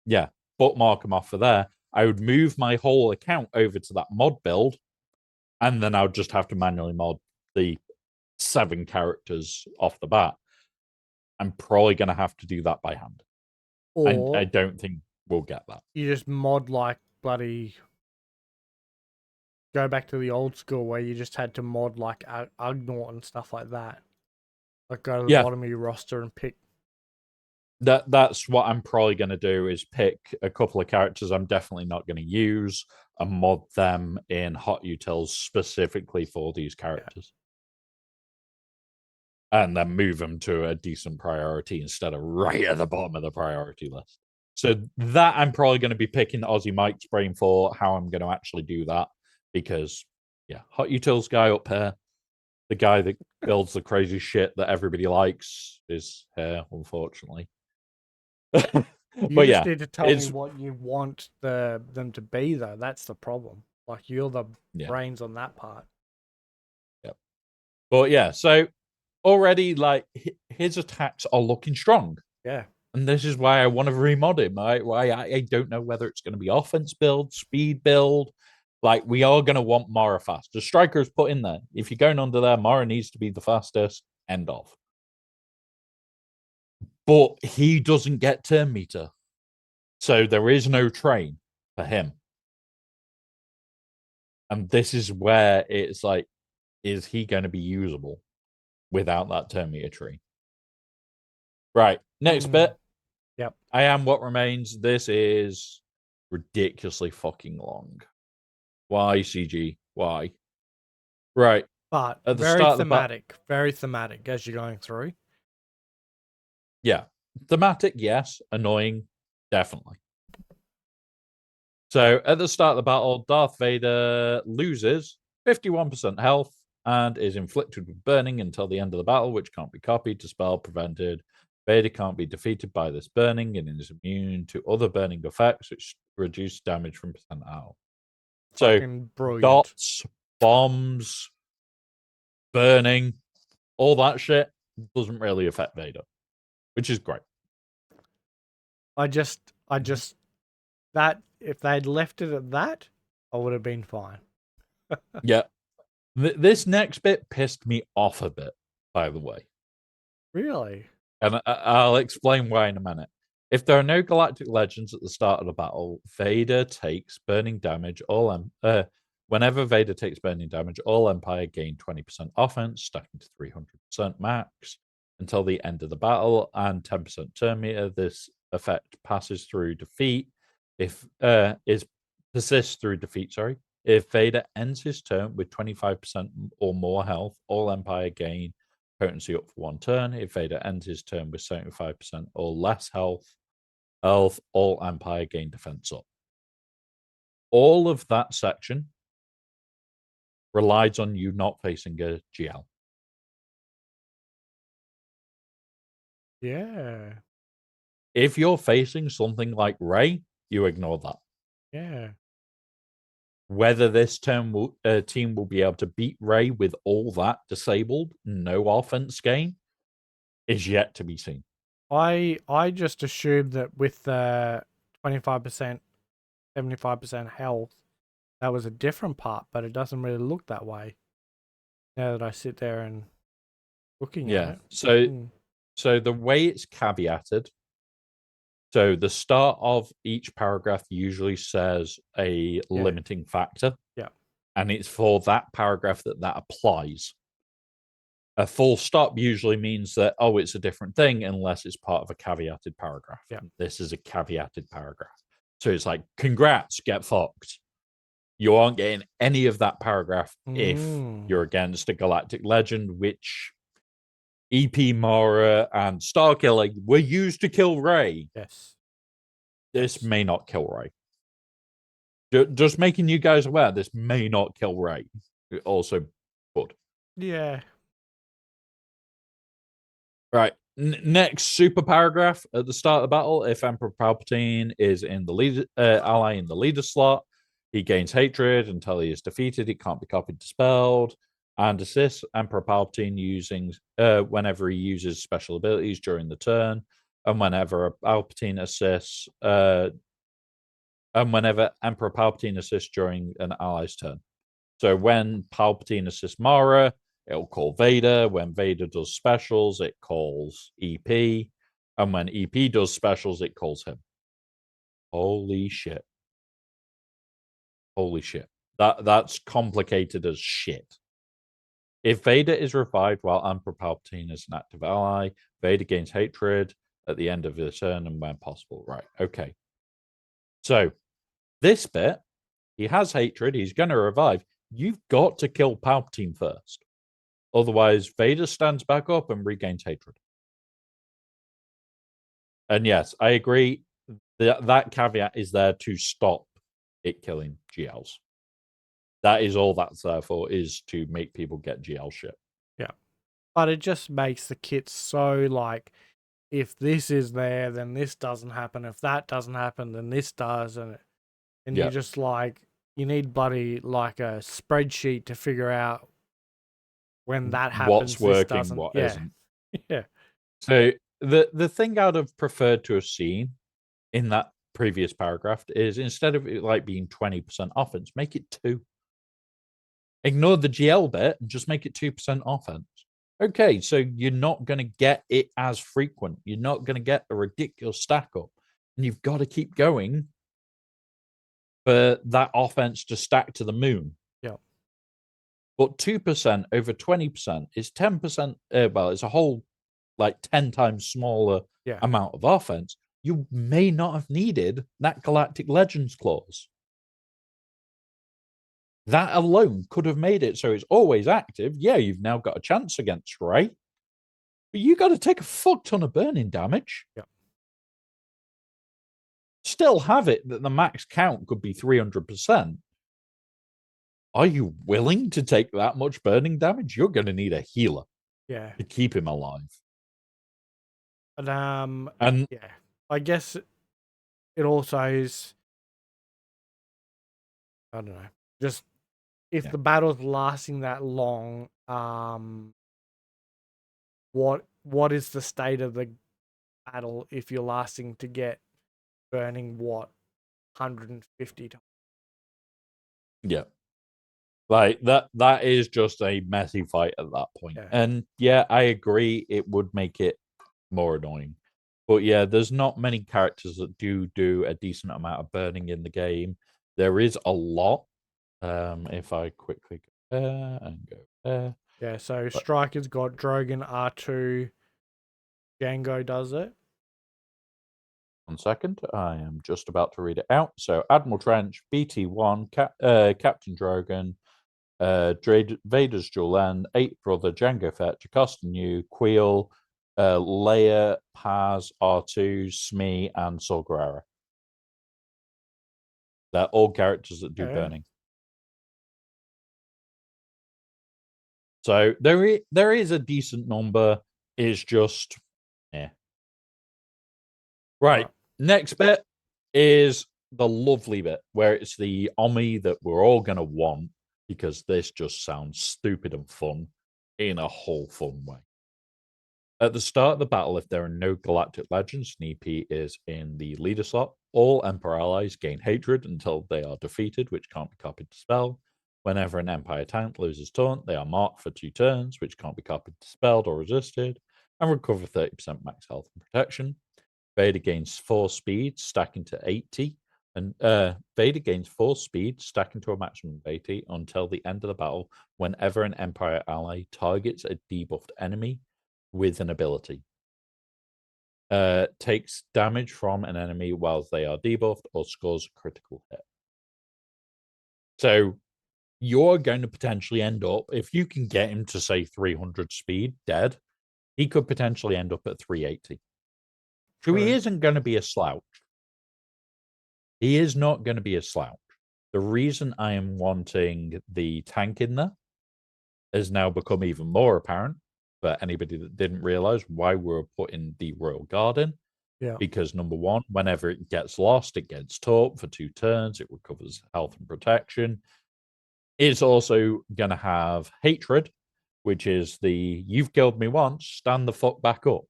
yeah, bookmark them off for there. I would move my whole account over to that mod build, and then I would just have to manually mod the 7 characters off the bat. I'm probably going to have to do that by hand. I Or don't think we'll get that. you just mod like bloody go back to the old school where you just had to mod like Ugnaught and stuff like that. Like go to the Yeah, bottom of your roster and pick. that's what I'm probably going to do is pick a couple of characters I'm definitely not going to use and mod them in Hot Utils specifically for these characters. And then move them to a decent priority instead of right at the bottom of the priority list. So that I'm probably going to be picking Aussie Mike's brain for how I'm going to actually do that because, yeah, Hot Utils guy up here, the guy that builds the crazy shit that everybody likes, is here, unfortunately. You But just yeah, need to tell me it's what you want them to be though. That's the problem. Like you're the yeah, brains on that part. yeah. But yeah, so already like his attacks are looking strong. Yeah. And this is why I want to remod him. I don't know whether it's going to be offense build, speed build. Like, we are going to want Mara fast. The striker's put in there. If you're going under there, Mara needs to be the fastest. End of. But he doesn't get turn meter. So there is no train for him. And this is where it's like, is he going to be usable without that turn meter tree? Right. Next bit. Yep. I am what remains. This is ridiculously fucking long. Why, CG? Why? Right. But At the start of the very thematic as you're going through. yeah. Thematic, yes. Annoying, definitely. So at the start of the battle, Darth Vader loses 51% health and is inflicted with burning until the end of the battle, which can't be copied, dispelled, prevented. Vader can't be defeated by this burning and is immune to other burning effects, which reduce damage from percent out. So Fucking brilliant. dots, bombs, burning, all that shit doesn't really affect Vader, which is great. I just that if they'd left it at that, I would have been fine. Yeah. This next bit pissed me off a bit, by the way. Really? And I'll explain why in a minute. If there are no galactic legends at the start of the battle, Vader takes burning damage Whenever Vader takes burning damage, all Empire gain 20% offense, stacking to 300% max until the end of the battle, and 10% turn meter. This effect passes through defeat. If is persists through defeat, sorry. If Vader ends his turn with 25% or more health, all Empire gain potency up for 1 turn. If Vader ends his turn with 75% or less health, all Empire gain defense up. All of that section relies on you not facing a GL. Yeah. If you're facing something like Rey, you ignore that. Yeah. Whether this team will be able to beat Rey with all that disabled, no offense gain, is yet to be seen. I just assumed that with the 25%, 75% health, that was a different part, but it doesn't really look that way. Now that I sit there and looking at it. So the way it's caveated, so the start of each paragraph usually says a limiting factor. Yeah. And it's for that paragraph that applies. A full stop usually means that, oh, it's a different thing unless it's part of a caveated paragraph. Yeah. This is a caveated paragraph. So it's like, congrats, get fucked. You aren't getting any of that paragraph if you're against a galactic legend, which EP Mara and Starkiller were used to kill Rey. Yes. This may not kill Rey. Just making you guys aware, this may not kill Rey. It also could. Yeah. Right. Next super paragraph at the start of the battle. If Emperor Palpatine is in the leader ally in the leader slot, he gains hatred until he is defeated. It can't be copied, dispelled, and assists Emperor Palpatine using whenever he uses special abilities during the turn, and whenever Palpatine assists, and whenever Emperor Palpatine assists during an ally's turn. So when Palpatine assists Mara, it'll call Vader. When Vader does specials, it calls EP. And when EP does specials, it calls him. Holy shit. Holy shit. That's complicated as shit. If Vader is revived while Emperor Palpatine is an active ally, Vader gains hatred at the end of the turn and when possible. Right, okay. So this bit, he has hatred, he's going to revive. You've got to kill Palpatine first. Otherwise, Vader stands back up and regains hatred. And yes, I agree. That caveat is there to stop it killing GLs. That is all that's there for, is to make people get GL shit. Yeah. But it just makes the kit so like, if this is there, then this doesn't happen. If that doesn't happen, then this does. And you just like, you need bloody like a spreadsheet to figure out when that happens. What's working, what isn't. Yeah. So the thing I'd have preferred to have seen in that previous paragraph is, instead of it like being 20% offense, make it 2. Ignore the GL bit and just make it 2% offense. Okay, so you're not going to get it as frequent. You're not going to get a ridiculous stack up. And you've got to keep going for that offense to stack to the moon. Yeah. But 2% over 20% is 10%. Well, it's a whole like 10 times smaller amount of offense. You may not have needed that Galactic Legends clause. That alone could have made it so it's always active. Yeah, you've now got a chance against Rey, but you got to take a fuck ton of burning damage. Yeah. Still have it that the max count could be 300%. Are you willing to take that much burning damage? You're going to need a healer. Yeah. To keep him alive. And yeah, I guess it also is, I don't know, just if the battle's lasting that long, what is the state of the battle if you're lasting to get burning 150 times? Yeah. Like that is just a messy fight at that point. Yeah. And yeah, I agree it would make it more annoying. But yeah, there's not many characters that do a decent amount of burning in the game. There is a lot, If I quickly go there and go there. Yeah, so But Striker's got Drogon, R2, Django does it. 1 second, I am just about to read it out. So Admiral Trench, BT1, Captain Drogon, Vader's Duel End, Eighth Brother, Jango Fett, Jocasta Nu, Queel, Leia, Paz, R2, Smee, and Saw Gerrera. They're all characters that do burning. So there is a decent number. It's just, yeah. Right. Next bit is the lovely bit where it's the Omni that we're all going to want because this just sounds stupid and fun in a whole fun way. At the start of the battle, if there are no galactic legends, and EP is in the leader slot, all Emperor allies gain hatred until they are defeated, which can't be copied to spell. Whenever an Empire tank loses taunt, they are marked for 2 turns, which can't be copied, dispelled, or resisted, and recover 30% max health and protection. Vader gains 4 speed, stacking to 80, and Vader gains 4 speed, stacking to a maximum of 80 until the end of the battle. Whenever an Empire ally targets a debuffed enemy with an ability, takes damage from an enemy while they are debuffed, or scores a critical hit. So you're going to potentially end up, if you can get him to say 300 speed dead, he could potentially end up at 380. So he isn't going to be a slouch. He is not going to be a slouch. The reason I am wanting the tank in there has now become even more apparent for anybody that didn't realize why we're putting the Royal Guard in. Yeah. Because number one, whenever it gets lost, it gets taught for 2 turns. It recovers health and protection. It's also going to have hatred, which is the you've killed me once, stand the fuck back up.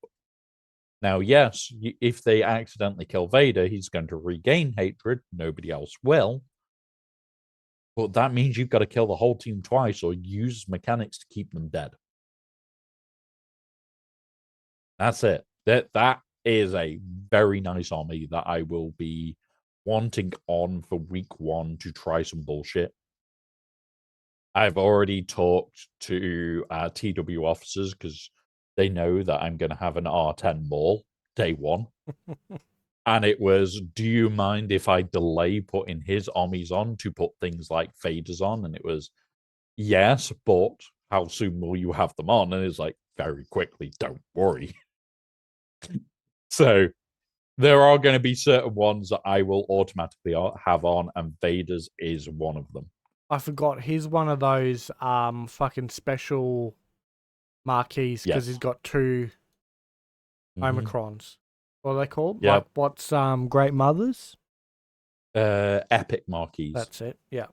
Now, yes, if they accidentally kill Vader, he's going to regain hatred. Nobody else will. But that means you've got to kill the whole team twice or use mechanics to keep them dead. That's it. That is a very nice army that I will be wanting on for week 1 to try some bullshit. I've already talked to TW officers because they know that I'm going to have an R10 Maul day 1. And it was, do you mind if I delay putting his armies on to put things like Vader's on? And it was, yes, but how soon will you have them on? And it's like, very quickly, don't worry. So there are going to be certain ones that I will automatically have on, and Vader's is one of them. I forgot, he's one of those fucking special marquees because he's got 2 Omicrons. What are they called? Yep. Like what's Great Mothers? Epic marquees. That's it. Yeah.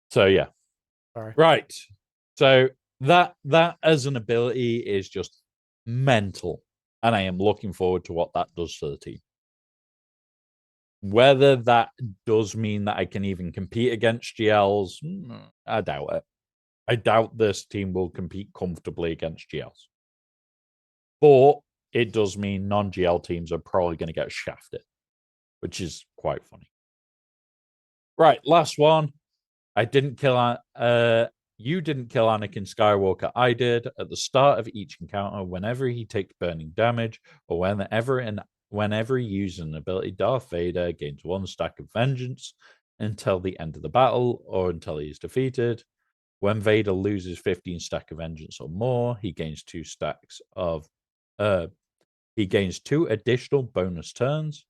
So yeah. Sorry. Right. So that as an ability is just mental. And I am looking forward to what that does to the team. Whether that does mean that I can even compete against GLs, I doubt it. I doubt this team will compete comfortably against GLs. But it does mean non-GL teams are probably going to get shafted, which is quite funny. Right, last one. You didn't kill Anakin Skywalker. I did. At the start of each encounter, whenever he takes burning damage, or whenever he uses an ability, Darth Vader gains 1 stack of vengeance until the end of the battle, or until he is defeated. When Vader loses 15 stack of vengeance or more, he gains 2 stacks of he gains 2 additional bonus turns,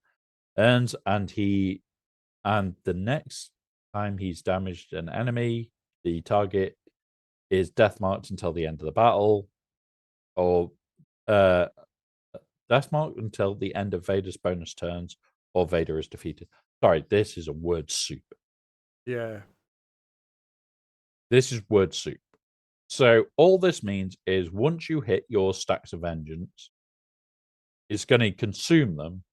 and the next time he's damaged an enemy, the target is death marked until the end of the battle, or death marked until the end of Vader's bonus turns, or Vader is defeated. Sorry, this is a word soup. Yeah. This is word soup. So all this means is once you hit your stacks of vengeance, it's going to consume them,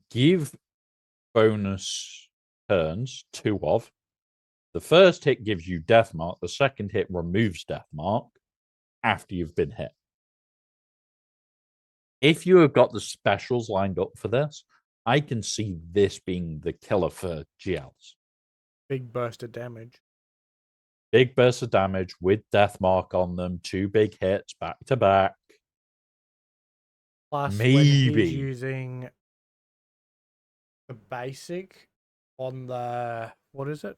give bonus turns, 2 of. The first hit gives you death mark. The second hit removes death mark after you've been hit. If you have got the specials lined up for this, I can see this being the killer for GLs. Big burst of damage. Big burst of damage with death mark on them, 2 big hits back to back. Plus, when he's Maybe using the basic on the, what is it? on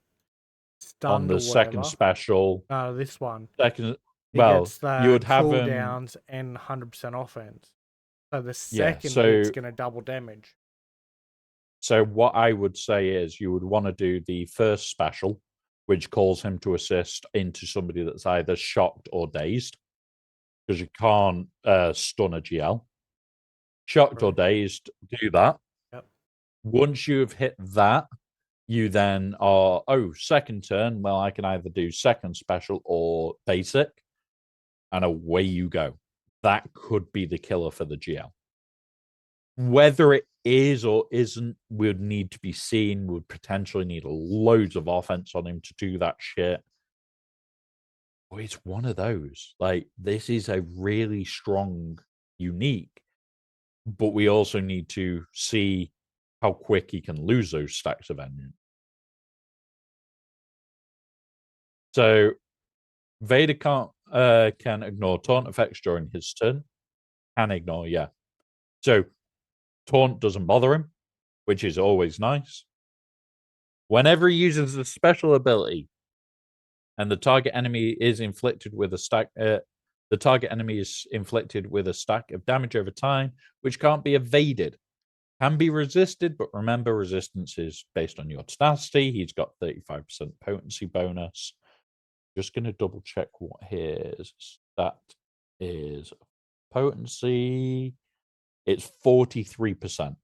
Stunned the or second whatever. special. No, this one. Second, He well, gets you the would have him. cooldowns and 100% offense. So the Yeah, second hit's going to double damage. So what I would say is you would want to do the first special, which calls him to assist into somebody that's either shocked or dazed, because you can't stun a GL. Shocked or Right. dazed, do that. Yep. Once you've hit that, you then are, second turn. Well, I can either do second special or basic, and away you go. That could be the killer for the GL. Whether it is or isn't would need to be seen, would potentially need loads of offense on him to do that shit. But it's one of those. Like, this is a really strong, unique, but we also need to see how quick he can lose those stacks of energy. So Vader can ignore taunt effects during his turn. Can ignore, yeah. So taunt doesn't bother him, which is always nice. Whenever he uses a special ability and the target enemy is inflicted with a stack, the target enemy is inflicted with a stack of damage over time, which can't be evaded. Can be resisted, but remember, resistance is based on your tenacity. He's got 35% potency bonus. Just going to double check what his stat is. Potency, it's 43%.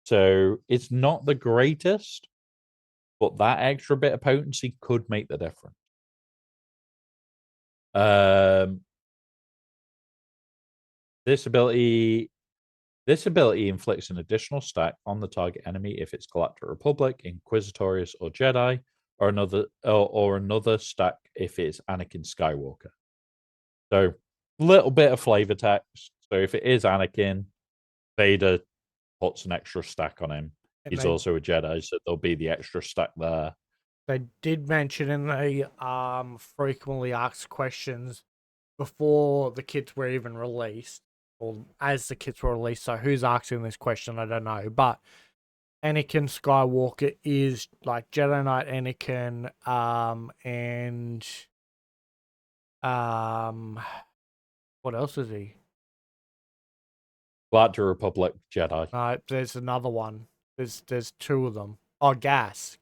So it's not the greatest, but that extra bit of potency could make the difference. This ability inflicts an additional stack on the target enemy if it's Galactic Republic, Inquisitorius, or Jedi, or another stack if it's Anakin Skywalker. So, little bit of flavor text. So if it is Anakin, Vader puts an extra stack on him. And He's also a Jedi, so there'll be the extra stack there. They did mention in the frequently asked questions before the kits were even released, or as the kits were released. So who's asking this question, I don't know. But Anakin Skywalker is like Jedi Knight Anakin, and what else is he? Galactic Republic Jedi. There's another one. There's 2 of them. Oh, Gas.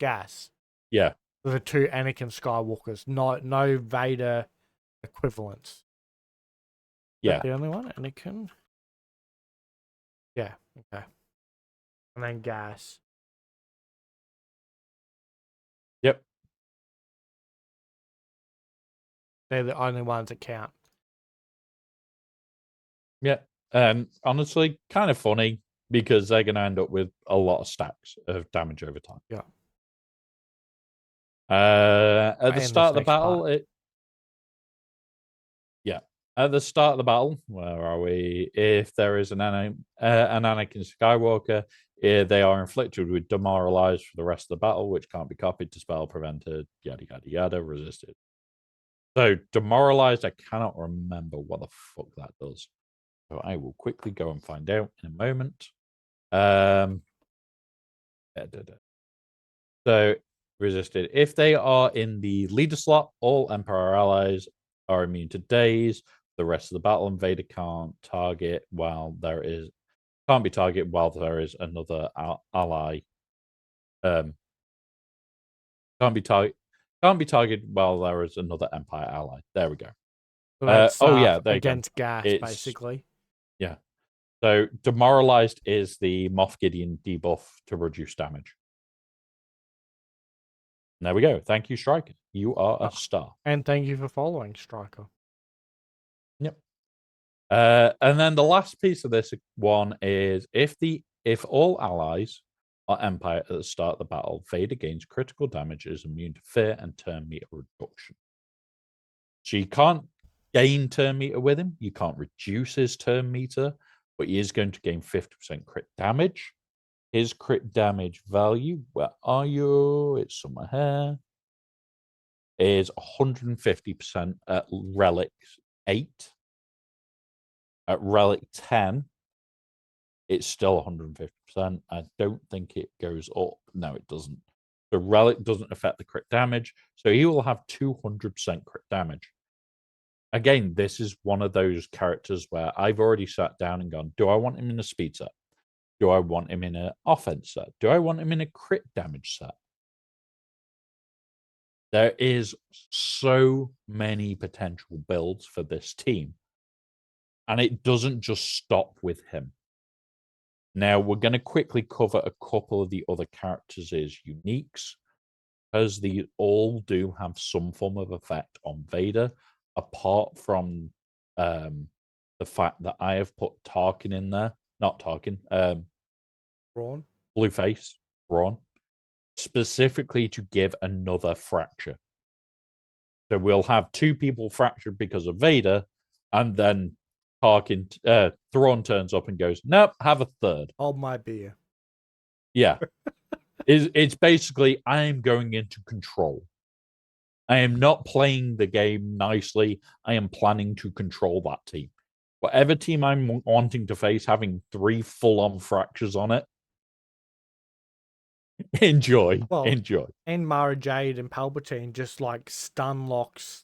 Yeah. The 2 Anakin Skywalkers. No Vader equivalents. Yeah. The only one? Anakin? Yeah, okay. And then Gas. Yep. They're the only ones that count. Yeah. Honestly, kind of funny because they're going to end up with a lot of stacks of damage over time. Yeah. At the start of the battle, at the start of the battle, where are we? If there is an Anakin Skywalker, they are inflicted with demoralized for the rest of the battle, which can't be copied, dispelled, prevented, yada yada yada, resisted. So demoralized, I cannot remember what the fuck that does. So I will quickly go and find out in a moment. So resisted. If they are in the leader slot, all Emperor allies are immune to daze. The rest of the battle, and Vader can't be targeted while there is another ally. Can't be targeted while there is another Empire ally. There we go. So there against you go. Gas, basically. Yeah. So demoralized is the Moff Gideon debuff to reduce damage. There we go. Thank you, Striker. You are a star. And thank you for following, Striker. Yep. And then the last piece of this one is if all allies are Empire at the start of the battle, Vader gains critical damage, is immune to fear and turn meter reduction. So you can't gain turn meter with him. You can't reduce his turn meter, but he is going to gain 50% crit damage. His crit damage value, where are you? It's somewhere here. Is 150% at Relic 8. At Relic 10, it's still 150%. I don't think it goes up. No, it doesn't. The Relic doesn't affect the crit damage, so he will have 200% crit damage. Again, this is one of those characters where I've already sat down and gone, do I want him in a speed set? Do I want him in an offense set? Do I want him in a crit damage set? There is so many potential builds for this team. And it doesn't just stop with him. Now, we're going to quickly cover a couple of the other characters' uniques, because they all do have some form of effect on Vader, apart from the fact that I have put Tarkin in there. Not Tarkin. Braun. Blueface. Braun. Specifically to give another fracture. So we'll have two people fractured because of Vader, and then Tarkin, Thrawn turns up and goes, nope, have a third. Hold my beer. Yeah. It's basically, I am going into control. I am not playing the game nicely. I am planning to control that team. Whatever team I'm wanting to face, having 3 full-on fractures on it, enjoy. Enjoy. And Mara Jade and Palpatine just like stun locks,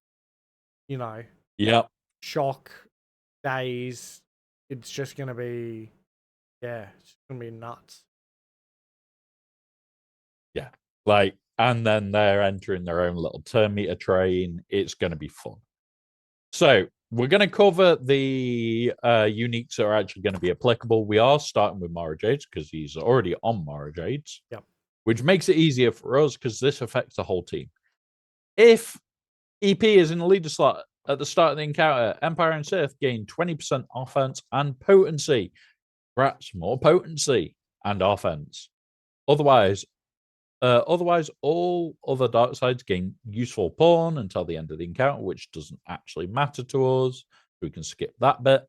Yep. shock, days. It's just going to be, it's going to be nuts. Yeah. And then they're entering their own little turn meter train. It's going to be fun. So we're going to cover the uniques that are actually going to be applicable. We are starting with Mara Jades because he's already on Mara Jades. Yep. Which makes it easier for us because this affects the whole team. If EP is in the leader slot at the start of the encounter, Empire and Sith gain 20% offense and potency. Perhaps more potency and offense. Otherwise, all other dark sides gain useful pawn until the end of the encounter, which doesn't actually matter to us. We can skip that bit.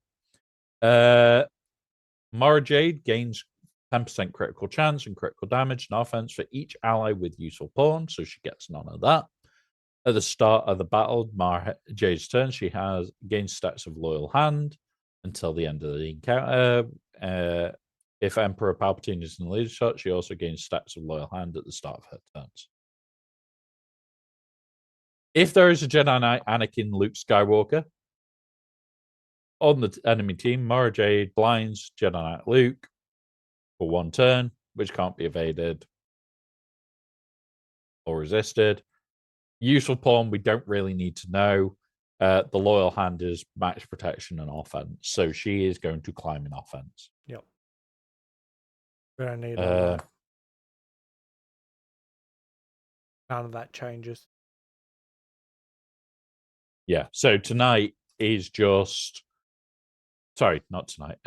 Mara Jade gains 10% critical chance and critical damage and offense for each ally with useful pawn, so she gets none of that. At the start of the battle, Mara Jade's turn, she gains stats of Loyal Hand until the end of the encounter. If Emperor Palpatine is in the leader shot, she also gains stats of Loyal Hand at the start of her turns. If there is a Jedi Knight, Anakin, Luke Skywalker on the enemy team, Mara Jade blinds Jedi Knight Luke for 1 turn, which can't be evaded or resisted. Useful pawn, we don't really need to know. The Loyal Hand is max protection and offense, so she is going to climb in offense. Yep. We don't need all that. None of that changes. Yeah, so tonight is just... Sorry, not tonight.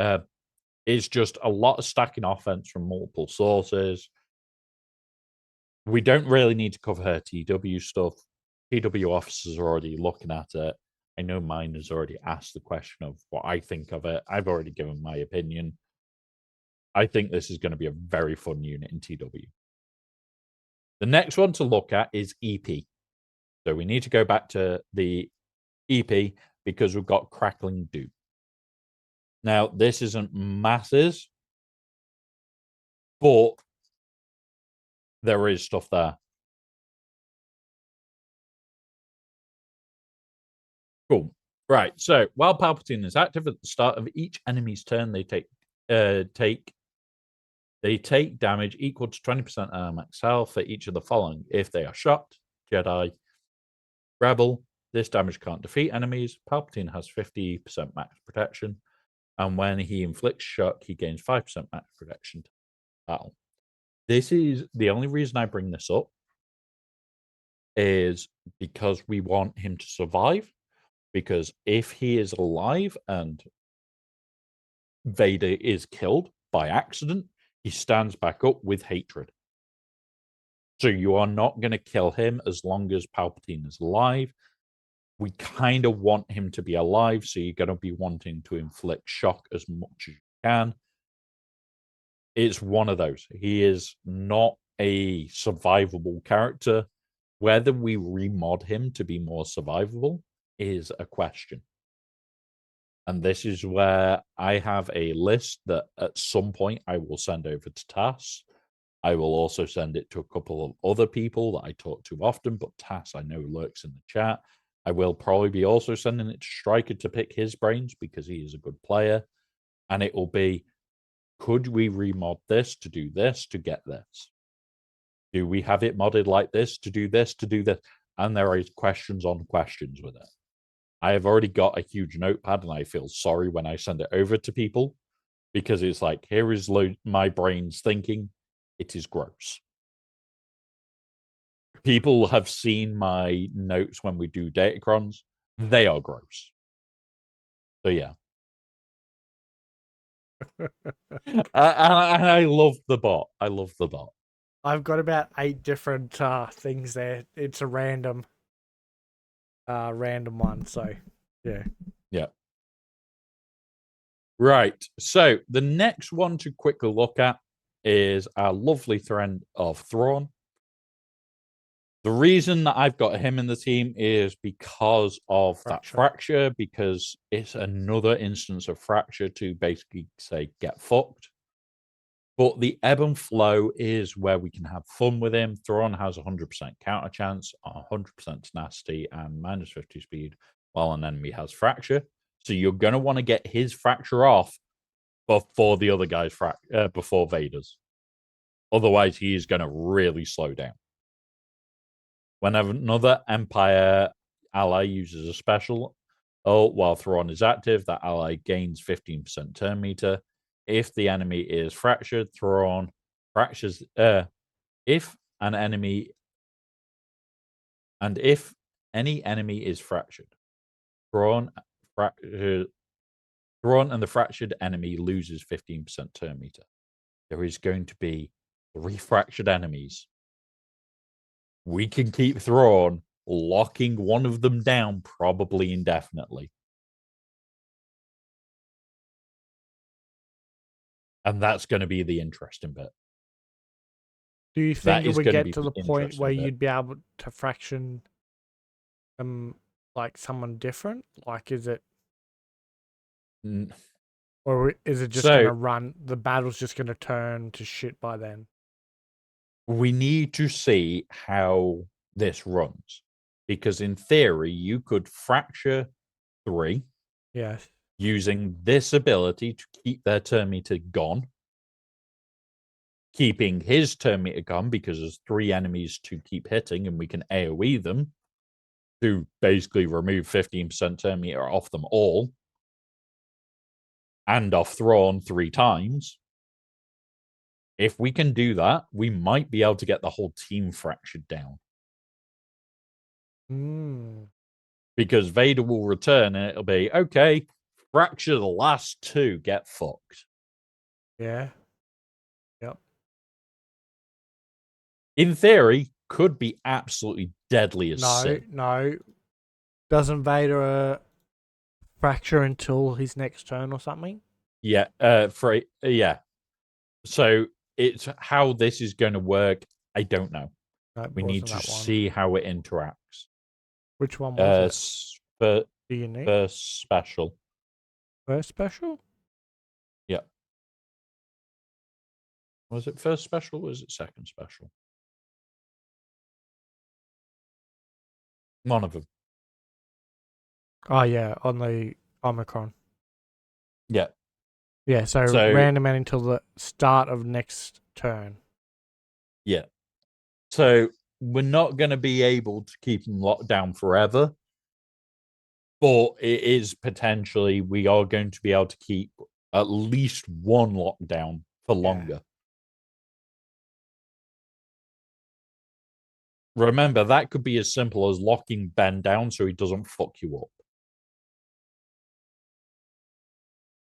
It's just a lot of stacking offense from multiple sources. We don't really need to cover her TW stuff. TW officers are already looking at it. I know mine has already asked the question of what I think of it. I've already given my opinion. I think this is going to be a very fun unit in TW. The next one to look at is EP. So we need to go back to the EP because we've got Crackling Dew. Now, this isn't masses, but there is stuff there. Cool. Right. So while Palpatine is active at the start of each enemy's turn, they take damage equal to 20% max health for each of the following. If they are shot, Jedi, Rebel, this damage can't defeat enemies. Palpatine has 50% max protection. And when he inflicts shock, he gains 5% max protection to battle. This is the only reason I bring this up is because we want him to survive. Because if he is alive and Vader is killed by accident, he stands back up with hatred. So you are not going to kill him as long as Palpatine is alive. We kind of want him to be alive, so you're going to be wanting to inflict shock as much as you can. it's one of those. He is not a survivable character. Whether we remod him to be more survivable is a question. And this is where I have a list that at some point I will send over to Tass. I will also send it to a couple of other people that I talk to often, but Tass I know lurks in the chat. I will probably be also sending it to Striker to pick his brains because he is a good player. And it will be, could we remod this to do this to get this? Do we have it modded like this to do this to do this? And there are questions on questions with it. I have already got a huge notepad and I feel sorry when I send it over to people because it's like, here is my brain's thinking. It is gross. People have seen my notes when we do Datacrons. They are gross. So, yeah. and I love the bot. I love the bot. I've got about 8 different things there. It's a random one, so yeah. Yeah. Right. So the next one to quickly look at is our lovely friend of Thrawn. The reason that I've got him in the team is because of that fracture, because it's another instance of fracture to basically say, get fucked. But the ebb and flow is where we can have fun with him. Thrawn has 100% counter chance, 100% tenacity, and minus 50 speed, while an enemy has fracture. So you're going to want to get his fracture off before the other guy's before Vader's. Otherwise, he is going to really slow down. Whenever another Empire ally uses a special, while Thrawn is active, that ally gains 15% turn meter. If the enemy is fractured, Thrawn fractures. If any enemy is fractured, Thrawn and the fractured enemy loses 15% turn meter. There is going to be 3 fractured enemies. We can keep Thrawn locking one of them down probably indefinitely. And that's going to be the interesting bit. Do you think it would get to the point where you'd be able to fraction like someone different? Like, is it, or is it just going to run? The battle's just going to turn to shit by then. We need to see how this runs, because in theory, you could fracture 3. Yes. Using this ability to keep their turn meter gone, keeping his turn meter gone because there's 3 enemies to keep hitting and we can AoE them to basically remove 15% turn meter off them all and off Thrawn 3 times. If we can do that, we might be able to get the whole team fractured down. Because Vader will return and it'll be, okay, fracture the last 2, get fucked. Yeah. Yep. In theory, could be absolutely deadly as sin. No. Doesn't Vader fracture until his next turn or something? Yeah. Yeah. So it's how this is going to work. I don't know. No, we need to see how it interacts. Which one was it? First special. First special? Yeah. Was it first special or was it second special? One of them. Oh, yeah, on the Omicron. Yeah. Yeah, so random man until the start of next turn. Yeah. So we're not going to be able to keep them locked down forever. But it is potentially, we are going to be able to keep at least one lockdown for longer. Remember, that could be as simple as locking Ben down so he doesn't fuck you up.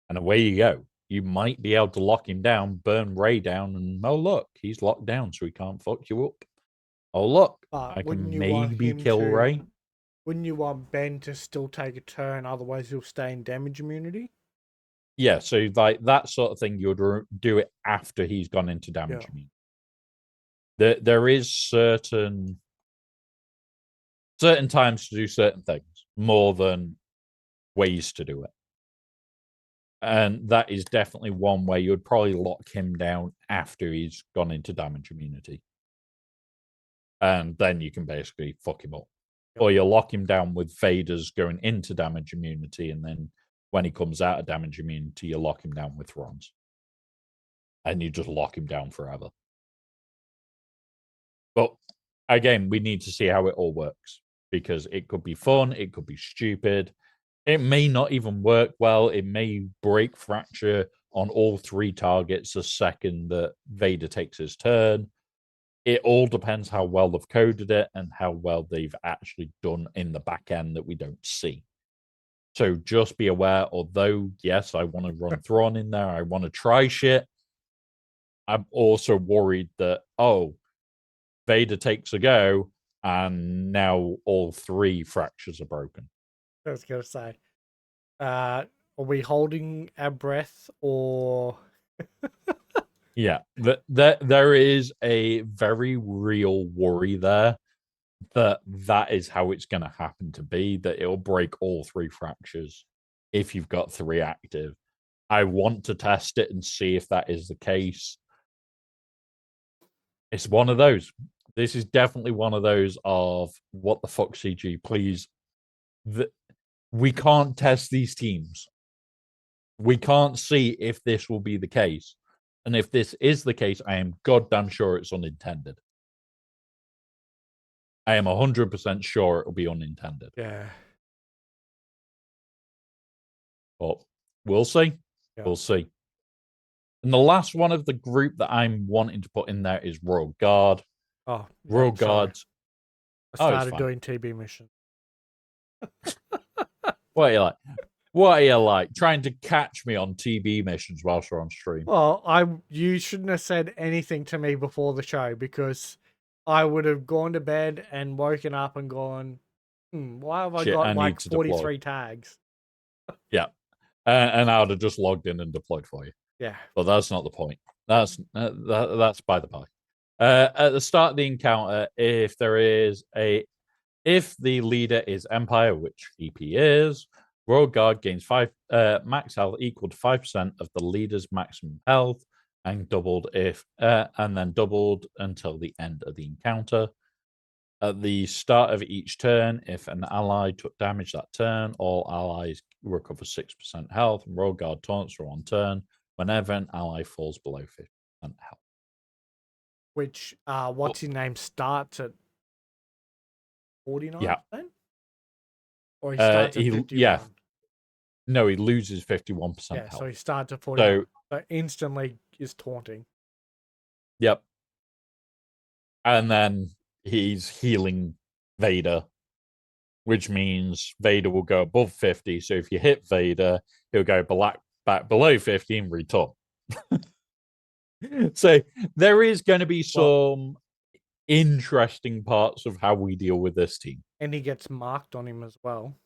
And away you go. You might be able to lock him down, burn Ray down, and oh, look, he's locked down so he can't fuck you up. Oh, look, I can maybe kill Ray. Wouldn't you want Ben to still take a turn, otherwise he'll stay in damage immunity? Yeah, so like that sort of thing, you would do it after he's gone into damage Yeah. immunity. There is certain times to do certain things more than ways to do it. And that is definitely one way you would probably lock him down after he's gone into damage immunity. And then you can basically fuck him up. Yep. Or you lock him down with Vader's going into damage immunity, and then when he comes out of damage immunity, you lock him down with Thrawn's. And you just lock him down forever. But again, we need to see how it all works, because it could be fun, it could be stupid, it may not even work well, it may break fracture on all three targets the second that Vader takes his turn. It all depends how well they've coded it and how well they've actually done in the back end that we don't see. So just be aware, although, yes, I want to run Thrawn in there, I want to try shit, I'm also worried that, Vader takes a go, and now all three fractures are broken. I was gonna say, are we holding our breath or? Yeah, there is a very real worry there that is how it's going to happen to be, that it'll break all three fractures if you've got three active. I want to test it and see if that is the case. It's one of those. This is definitely one of those of what the fuck, CG, please. We can't test these teams. We can't see if this will be the case. And if this is the case, I am goddamn sure it's unintended. I am 100% sure it'll be unintended. Yeah. But we'll see. Yeah. We'll see. And the last one of the group that I'm wanting to put in there is Royal Guard. Oh, Royal sorry. Guards. I Oh, it's started fine. doing TB mission. What are you like? What are you like? Trying to catch me on TB missions whilst we're on stream? Well, you shouldn't have said anything to me before the show, because I would have gone to bed and woken up and gone, why have I Shit, got I need like to deploy. 43 tags? Yeah. And I would have just logged in and deployed for you. Yeah. But that's not the point. That's by the by. At the start of the encounter, if the leader is Empire, which EP is, Royal Guard gains max health equal to 5% of the leader's maximum health, and then doubled until the end of the encounter. At the start of each turn, if an ally took damage that turn, all allies recover 6% health, and Royal Guard taunts are on turn whenever an ally falls below 50% health. Which, what's his name, starts at 49%? Yeah. Or he starts at 51%? Yeah. No, he loses 51% Yeah, health. so he starts at 49%. So instantly is taunting. Yep. And then he's healing Vader, which means Vader will go above 50. So if you hit Vader, he'll go back below 50 and return. So there is going to be some interesting parts of how we deal with this team. And he gets marked on him as well.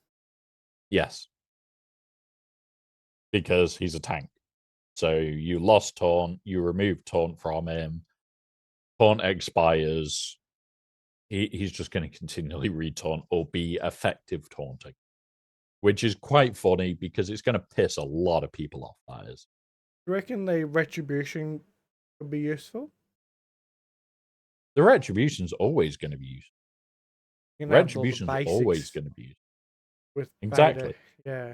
Yes. Because he's a tank. So you lost taunt, you remove taunt from him, taunt expires. He's just going to continually retaunt or be effective taunting, which is quite funny because it's going to piss a lot of people off. That is. You reckon the retribution could be useful? The retribution's always going to be used. Retribution's always going to be used. With exactly. Vader. Yeah.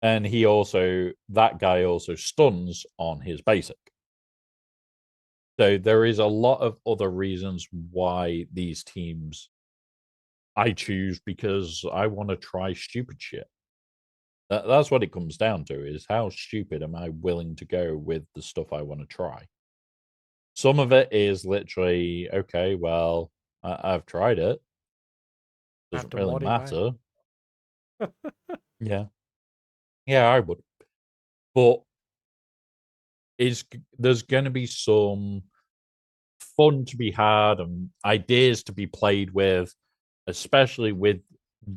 And that guy also stuns on his basic. So there is a lot of other reasons why these teams I choose, because I want to try stupid shit. That's what it comes down to, is how stupid am I willing to go with the stuff I want to try. Some of it is literally, okay, well, I've tried it. Doesn't really matter. Yeah. Yeah, I would. But there's going to be some fun to be had and ideas to be played with, especially with,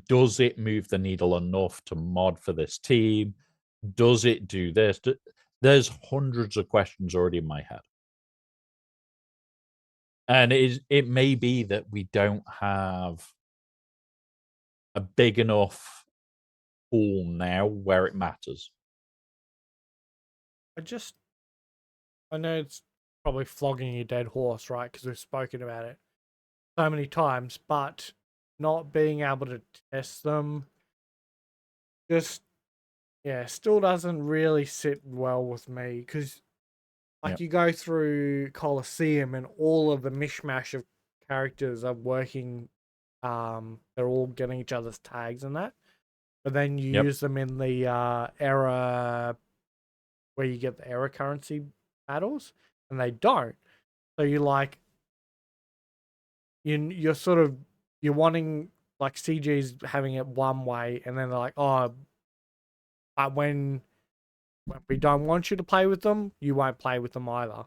does it move the needle enough to mod for this team? Does it do this? There's hundreds of questions already in my head. And it may be that we don't have a big enough pool now where it matters. I know it's probably flogging a dead horse, right? Because we've spoken about it so many times, but not being able to test them just, yeah, still doesn't really sit well with me. Because, like, Yep. you go through Colosseum and all of the mishmash of characters are working, they're all getting each other's tags and that. But then you Yep. use them in the error where you get the error currency battles, and they don't. So you're like, you're sort of, you're wanting, like, CG's having it one way, and then they're like, oh, but when we don't want you to play with them, you won't play with them either.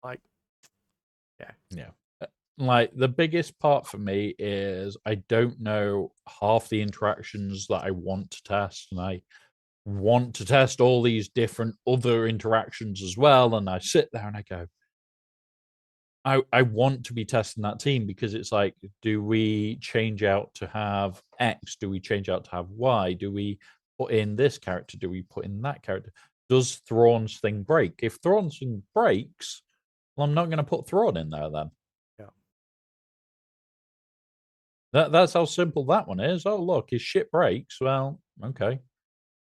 Like, yeah, Yeah. Like the biggest part for me is I don't know half the interactions that I want to test, and I want to test all these different other interactions as well. And I sit there and I go, I want to be testing that team because it's like, do we change out to have X? Do we change out to have Y? Do we put in this character? Do we put in that character? Does Thrawn's thing break? If Thrawn's thing breaks, well, I'm not going to put Thrawn in there then. yeah. That's how simple that one is. Oh, look, his shit breaks. Well, okay.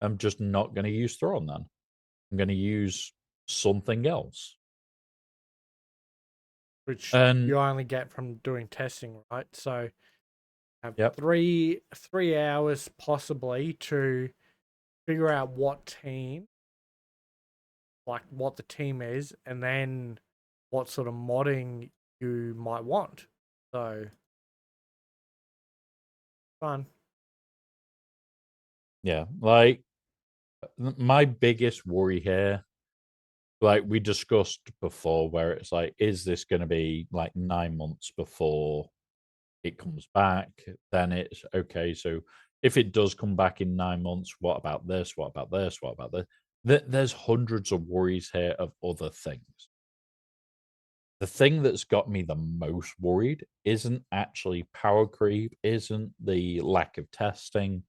I'm just not going to use Thrawn then. I'm going to use something else. Which And you only get from doing testing, right? So have yep, 3 hours possibly to figure out what team, like what the team is, and then what sort of modding you might want. So fun. yeah, like my biggest worry here, like we discussed before, where it's like, is this going to be like 9 months before it comes back? Then it's okay. So if it does come back in 9 months, what about this? What about this? What about this? There's hundreds of worries here of other things. The thing that's got me the most worried isn't actually power creep, isn't the lack of testing.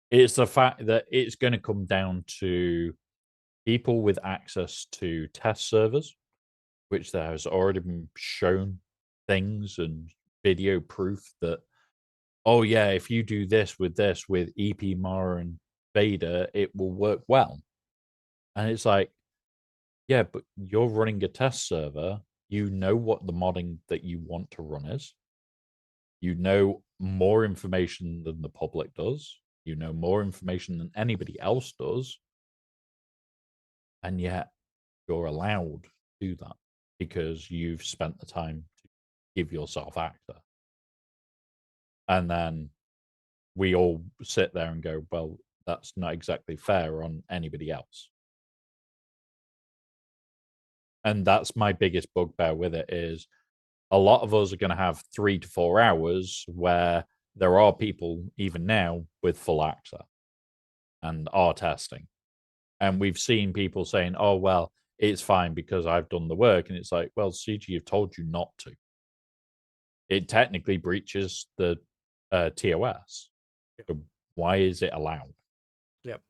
It's the fact that it's going to come down to people with access to test servers, which there has already been shown things and video proof that, oh yeah, if you do this with EP Mara and Vader, it will work well. And it's like, yeah, but you're running a test server. You know what the modding that you want to run is. You know more information than the public does. You know more information than anybody else does. And yet you're allowed to do that because you've spent the time to give yourself access. And then we all sit there and go, well, that's not exactly fair on anybody else. And that's my biggest bugbear with it is a lot of us are going to have 3 to 4 hours where there are people even now with full access and are testing. And we've seen people saying, oh, well, it's fine because I've done the work. And it's like, well, CG have told you not to. It technically breaches the TOS. So why is it allowed? Yep.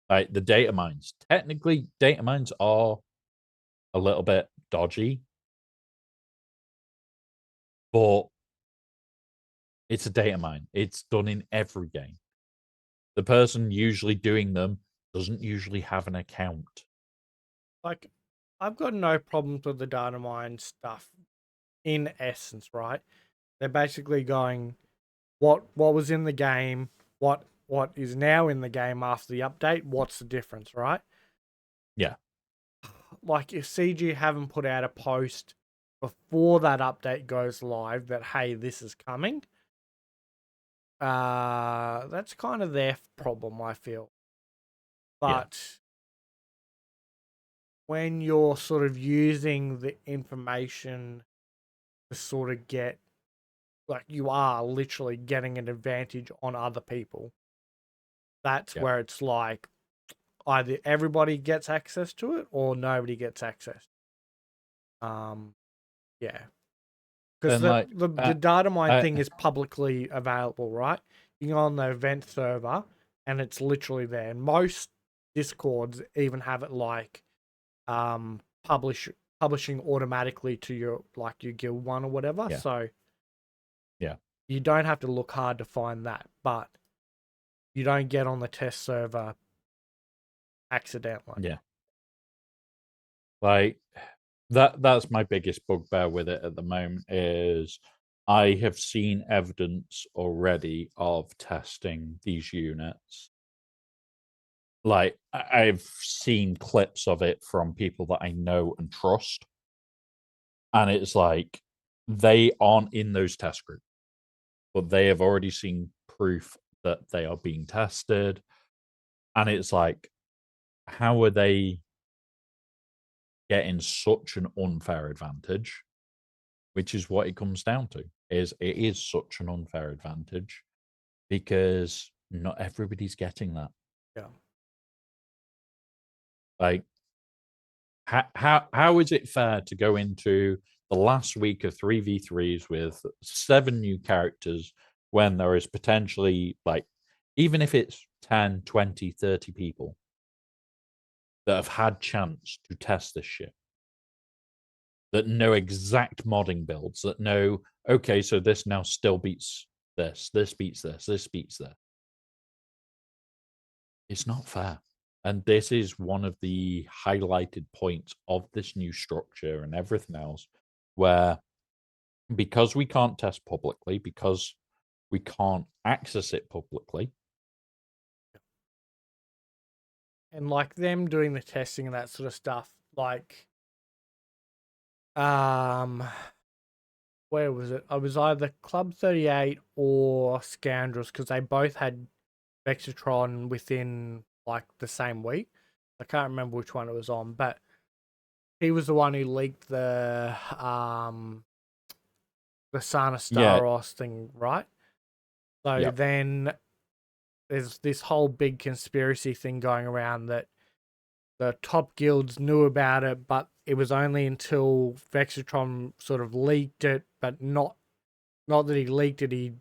Like the data mines, technically, data mines are a little bit dodgy, but it's a data mine. It's done in every game. The person usually doing them doesn't usually have an account. Like, I've got no problems with the data mine stuff in essence, right? They're basically going, what was in the game, what is now in the game after the update, what's the difference, right? Yeah. Like, if CG haven't put out a post before that update goes live that, hey, this is coming, that's kind of their problem, I feel. Yeah. But when you're sort of using the information to sort of get, like, you are literally getting an advantage on other people, That's Yeah. where it's like either everybody gets access to it or nobody gets access. Yeah, because And like, the data mine I, thing is publicly available, right? You go on the event server, and it's literally there. And most Discords even have it like um publishing automatically to your like your guild one or whatever. yeah, So yeah, you don't have to look hard to find that, but you don't get on the test server accidentally. yeah. Like that's my biggest bugbear with it at the moment is I have seen evidence already of testing these units. Like I've seen clips of it from people that I know and trust, and it's like they aren't in those test groups, but they have already seen proof that they are being tested, and it's like, how are they getting such an unfair advantage? Which is what it comes down to. Is it is such an unfair advantage because not everybody's getting that. Yeah. Like, how is it fair to go into the last week of 3v3s with 7 new characters when there is potentially, like, even if it's 10, 20, 30 people that have had chance to test this shit, that know exact modding builds, that know, okay, so this now still beats this beats this beats this. It's not fair. And this is one of the highlighted points of this new structure and everything else, where because we can't test publicly, because we can't access it publicly. And like them doing the testing and that sort of stuff, like um where was it? I was either Club 38 or Scoundrels because they both had Vexatron within like the same week. I can't remember which one it was on, but he was the one who leaked the Sana Yeah, Staros thing, right? So yeah, then there's this whole big conspiracy thing going around that the top guilds knew about it, but it was only until Vexatron sort of leaked it, but not that he leaked it, he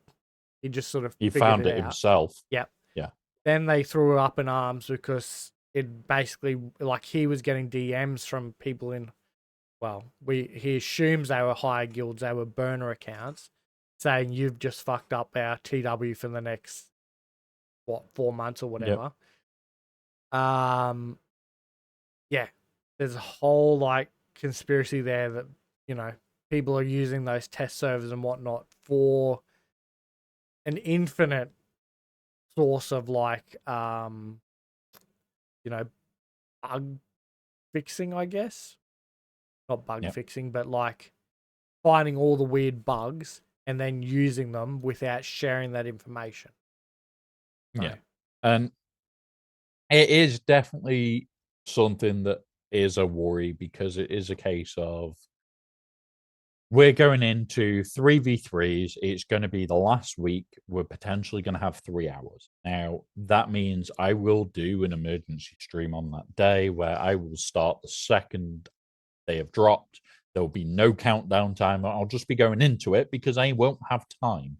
just sort of he figured found it it out. himself. Yep. Yeah, Then they threw up in arms because it basically like he was getting DMs from people in he assumes they were higher guilds, they were burner accounts, saying you've just fucked up our TW for the next 4 months or yep, whatever. Um yeah, there's a whole like conspiracy there that you know people are using those test servers and whatnot for an infinite source of like you know bug fixing, I guess. Not bug yep, fixing, but like finding all the weird bugs and then using them without sharing that information. So yeah. And it is definitely something that is a worry because it is a case of we're going into 3v3s. It's going to be the last week. We're potentially going to have 3 hours. Now, that means I will do an emergency stream on that day where I will start the second they have dropped. There will be no countdown time. I'll just be going into it because I won't have time.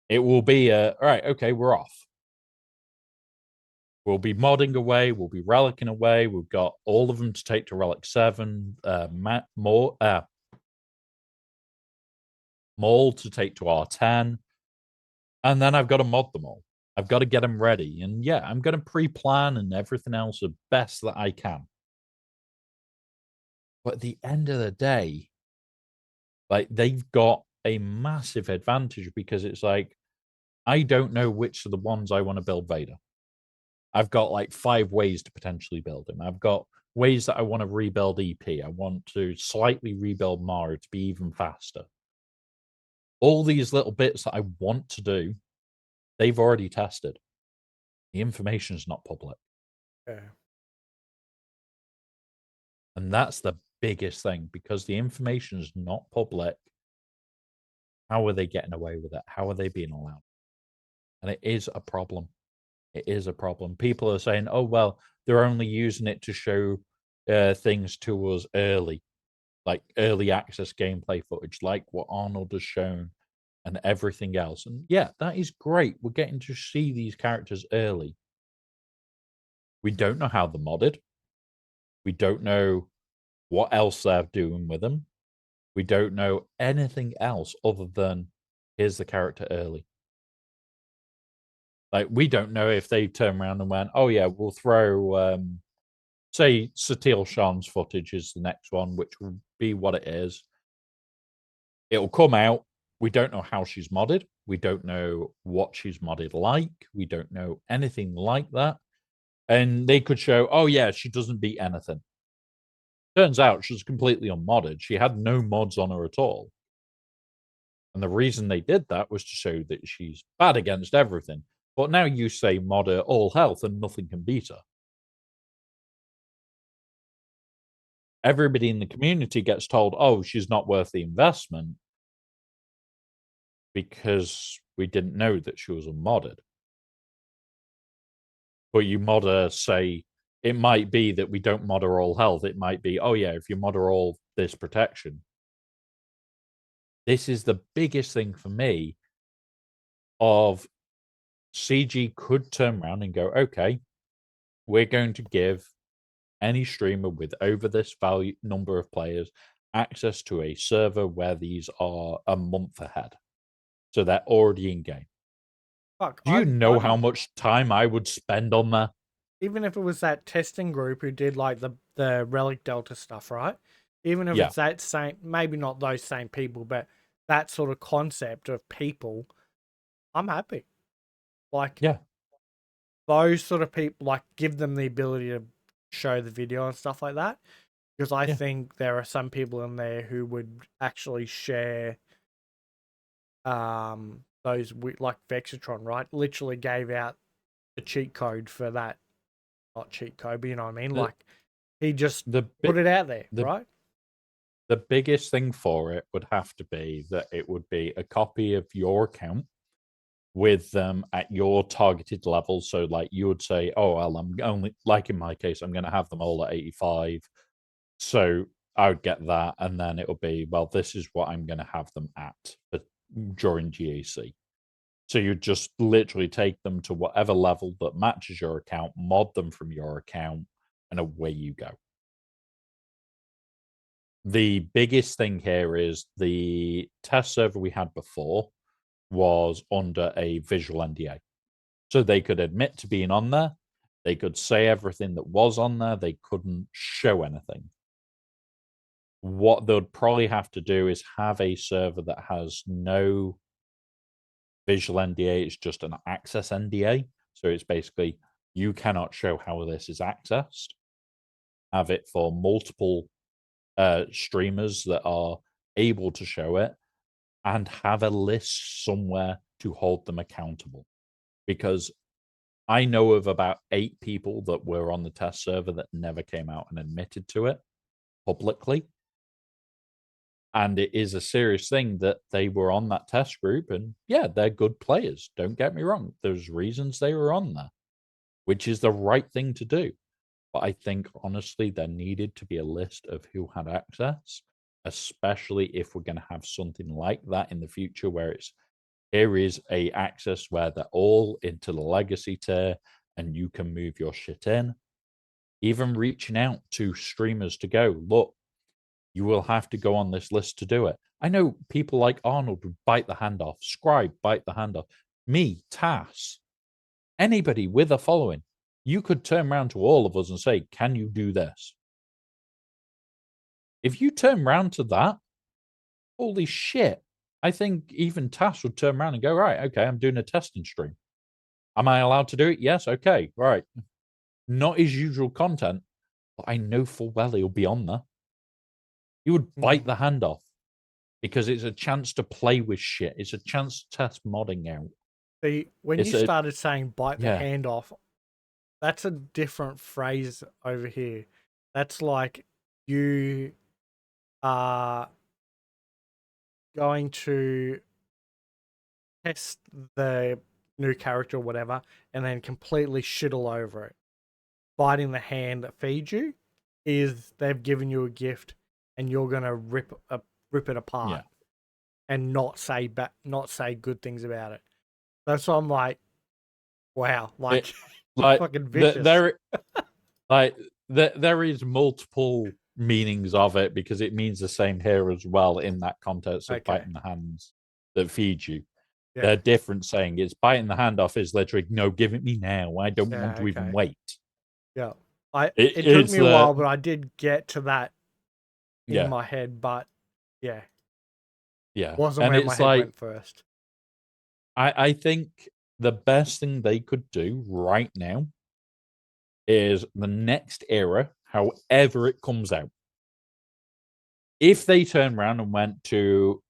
It will be all right, okay, we're off. We'll be modding away. We'll be relicing away. We've got all of them to take to Relic 7. Maul to take to R10. And then I've got to mod them all. I've got to get them ready. And yeah, I'm going to pre-plan and everything else the best that I can. But at the end of the day, like they've got a massive advantage because it's like, I don't know which of the ones I want to build Vader. I've got like 5 ways to potentially build him. I've got ways that I want to rebuild EP. I want to slightly rebuild Mara to be even faster. All these little bits that I want to do, they've already tested. The information is not public. yeah. And that's the biggest thing because the information is not public. How are they getting away with it? How are they being allowed? And it is a problem. It is a problem. People are saying, "Oh well, they're only using it to show things to us early, like early access gameplay footage, like what Arnold has shown, and everything else." And yeah, that is great. We're getting to see these characters early. We don't know how they're modded. We don't know what else they're doing with them. We don't know anything else other than here's the character early. Like we don't know if they turn around and went, "Oh yeah, we'll throw say Satil Shan's footage is the next one, which will be what it is. It'll come out. We don't know how she's modded. We don't know what she's modded like. We don't know anything like that. And they could show, oh yeah, she doesn't beat anything. Turns out she's completely unmodded. She had no mods on her at all. And the reason they did that was to show that she's bad against everything. But now you say mod her all health and nothing can beat her. Everybody in the community gets told, oh, she's not worth the investment because we didn't know that she was unmodded. But you mod her, say, it might be that we don't mod her all health. It might be, oh, yeah, if you mod her all this protection. This is the biggest thing for me of CG could turn around and go, okay, we're going to give any streamer with over this value number of players access to a server where these are a month ahead. So they're already in game. Fuck, Do you know how much time I would spend on that? Even if it was that testing group who did like the Relic Delta stuff, right? Even if Yeah. it's that same, maybe not those same people, but that sort of concept of people, I'm happy. Like, Yeah. those sort of people, like, give them the ability to show the video and stuff like that. Because I Yeah. think there are some people in there who would actually share those, like Vexatron, right? Literally gave out the cheat code for that. Not cheat code, but you know what I mean? The Like, he just the put bit it out there, the right? the biggest thing for it would have to be that it would be a copy of your account with them at your targeted level. So, like, you would say, oh, well, I'm only, like in my case, I'm going to have them all at 85. So I would get that. And then it'll be, well, this is what I'm going to have them at during GAC. So you just literally take them to whatever level that matches your account, mod them from your account, and away you go. The biggest thing here is the test server we had before was under a visual NDA. So they could admit to being on there. They could say everything that was on there. They couldn't show anything. What they'd probably have to do is have a server that has no visual NDA. It's just an access NDA. So it's basically you cannot show how this is accessed. Have it for multiple streamers that are able to show it, and have a list somewhere to hold them accountable. Because I know of about 8 people that were on the test server that never came out and admitted to it publicly. And it is a serious thing that they were on that test group. And yeah, they're good players. Don't get me wrong. There's reasons they were on there, which is the right thing to do. But I think, honestly, there needed to be a list of who had access, especially if we're going to have something like that in the future where it's here is a access where they're all into the legacy tier and you can move your shit in. Even reaching out to streamers to go, look, you will have to go on this list to do it. I know people like Arnold would bite the hand off, Scribe bite the hand off. Me, Tass, anybody with a following, you could turn around to all of us and say, can you do this? If you turn around to that, holy shit. I think even Tass would turn around and go, right, okay, I'm doing a testing stream. Am I allowed to do it? Yes, okay, right. Not his usual content, but I know full well he'll be on there. He would bite the hand off because it's a chance to play with shit. It's a chance to test modding out. See, when It's you started saying bite the yeah. hand off, that's a different phrase over here. That's like you are going to test the new character or whatever, and then completely shit all over it. Biting the hand that feeds you is they've given you a gift, and you're gonna rip it Yeah. apart and not say good things about it. That's why I'm like, wow, It, like like fucking vicious. like there is multiple meanings of it because it means the same here as well in that context of Okay, biting the hands that feed you. yeah, They're different saying it's biting the hand off is literally no, give it me now. I don't want yeah, to even okay, wait. yeah. It took It's me a the while, but I did get to that in yeah, my head. But yeah, yeah. wasn't And where my it's head like went first. I think the best thing they could do right now is the next era, however it comes out. If they turn around and went to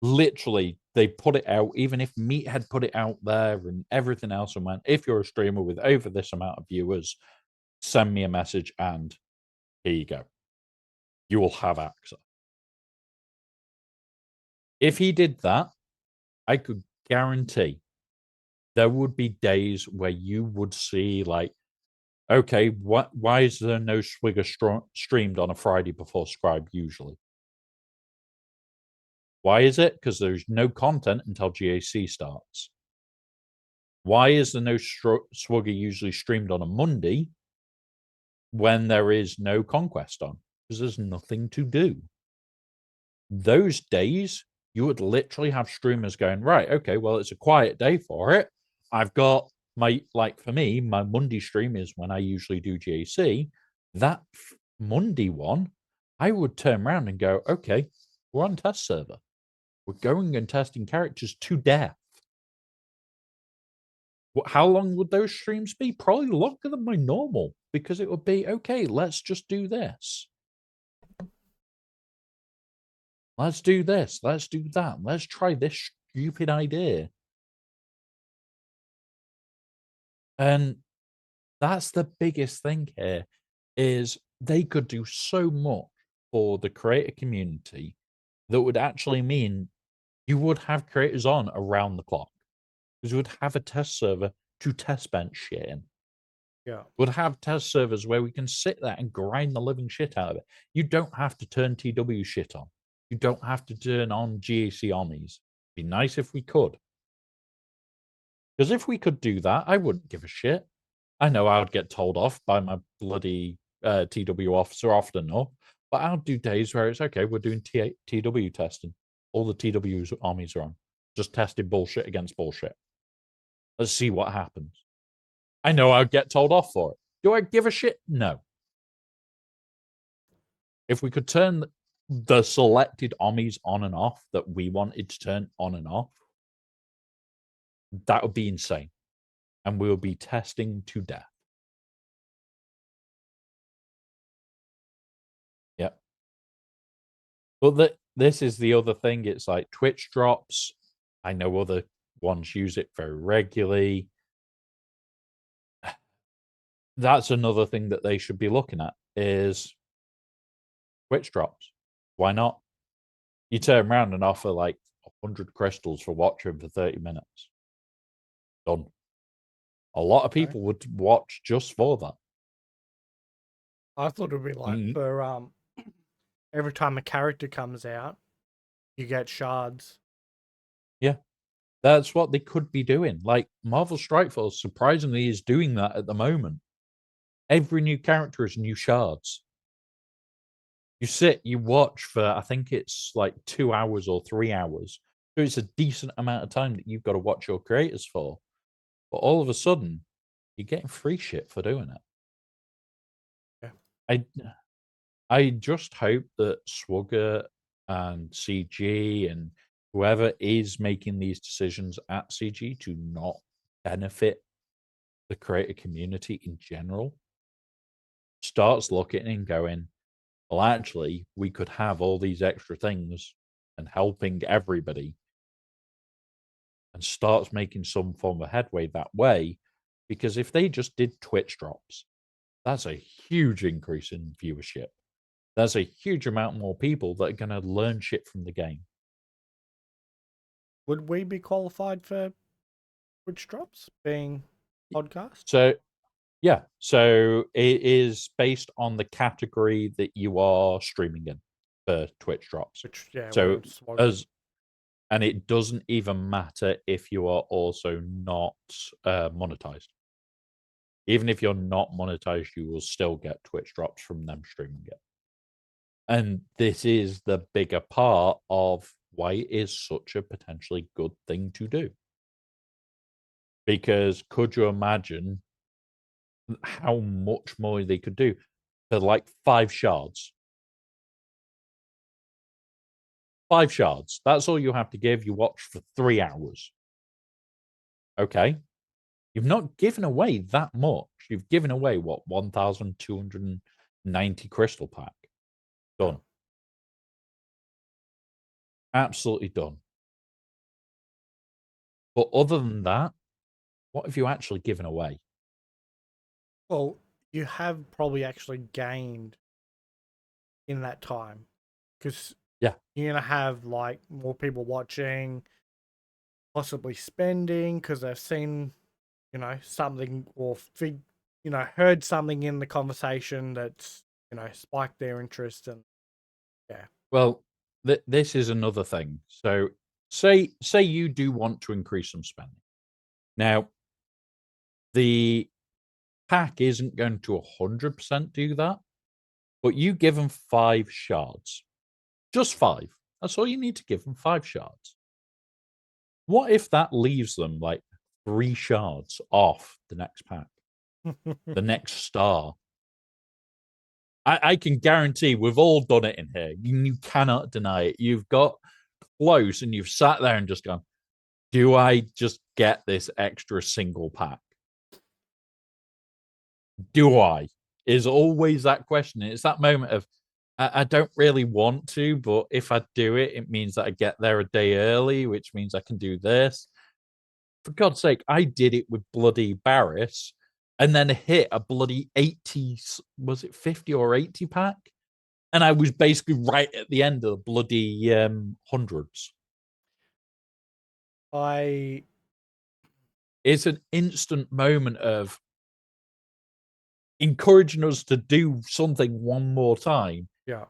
literally they put it out, even if Meat had put it out there and everything else and went, if you're a streamer with over this amount of viewers, send me a message and here you go. You will have access. If he did that, I could guarantee there would be days where you would see like, okay, why is there no streamed on a Friday before Scribe usually? Why is it? Because there's no content until GAC starts. Why is there no Swigger usually streamed on a Monday when there is no Conquest on? Because there's nothing to do. Those days, you would literally have streamers going, right, okay, well, it's a quiet day for it. I've got like for me, my Monday stream is when I usually do GAC. That Monday one, I would turn around and go, okay, we're on test server. We're going and testing characters to death. How long would those streams be? Probably longer than my normal because it would be okay. Let's just do this. Let's do this. Let's do that. Let's try this stupid idea. And that's the biggest thing here is they could do so much for the creator community that would actually mean you would have creators on around the clock because you would have a test server to test bench shit in. Yeah, Would have test servers where we can sit there and grind the living shit out of it. You don't have to turn TW shit on. You don't have to turn on GAC armies. Be nice if we could. Because if we could do that, I wouldn't give a shit. I know I would get told off by my bloody TW officer often enough, but I'll do days where it's okay, we're doing TW testing. All the TW armies are on. Just testing bullshit against bullshit. Let's see what happens. I know I'd get told off for it. Do I give a shit? No. If we could turn the selected armies on and off that we wanted to turn on and off, that would be insane. And we'll be testing to death. Yep. But this is the other thing. It's like Twitch drops. I know other ones use it very regularly. That's another thing that they should be looking at is Twitch drops. Why not? You turn around and offer like 100 crystals for watching for 30 minutes. Done. A lot of okay. people would watch just for that. I thought it'd be like Mm, for every time a character comes out, you get shards. yeah, that's what they could be doing. Like Marvel Strike Force, surprisingly, is doing that at the moment. Every new character is new shards. You sit, you watch for, I think it's like 2 hours or 3 hours. So it's a decent amount of time that you've got to watch your creators for. But all of a sudden, you're getting free shit for doing it. Yeah. I I just hope that SWGoH and CG and whoever is making these decisions at CG to not benefit the creator community in general starts looking and going, well, actually, we could have all these extra things and helping everybody and starts making some form of headway that way. Because if they just did Twitch drops, that's a huge increase in viewership. There's a huge amount more people that are going to learn shit from the game. Would we be qualified for Twitch drops being podcast? So yeah, so it is based on the category that you are streaming in for Twitch drops. Which, yeah, we're So in SWGoH. as and it doesn't even matter if you are also not monetized. Even if you're not monetized, you will still get Twitch drops from them streaming it. And this is the bigger part of why it is such a potentially good thing to do. Because could you imagine how much more they could do for like 5 shards? 5 shards. That's all you have to give. You watch for 3 hours. Okay. You've not given away that much. You've given away what, 1,290 crystal pack. Done. Absolutely done. But other than that, what have you actually given away? Well, you have probably actually gained in that time because Yeah. you're gonna have like more people watching, possibly spending because they've seen, something or heard something in the conversation that's spiked their interest and yeah. Well, this is another thing. So say you do want to increase some spending. Now, the pack isn't going to 100% do that, but you give them 5 shards. Just 5. That's all you need to give them, 5 shards. What if that leaves them like 3 shards off the next pack, the next star? I can guarantee we've all done it in here. You cannot deny it. You've got close and you've sat there and just gone, do I just get this extra single pack? Do I? Is always that question. It's that moment of, I don't really want to, but if I do it, it means that I get there a day early, which means I can do this. For God's sake, I did it with bloody Barris and then hit a bloody 80, was it 50 or 80 pack? And I was basically right at the end of the bloody hundreds. I It's an instant moment of encouraging us to do something one more time. Yeah.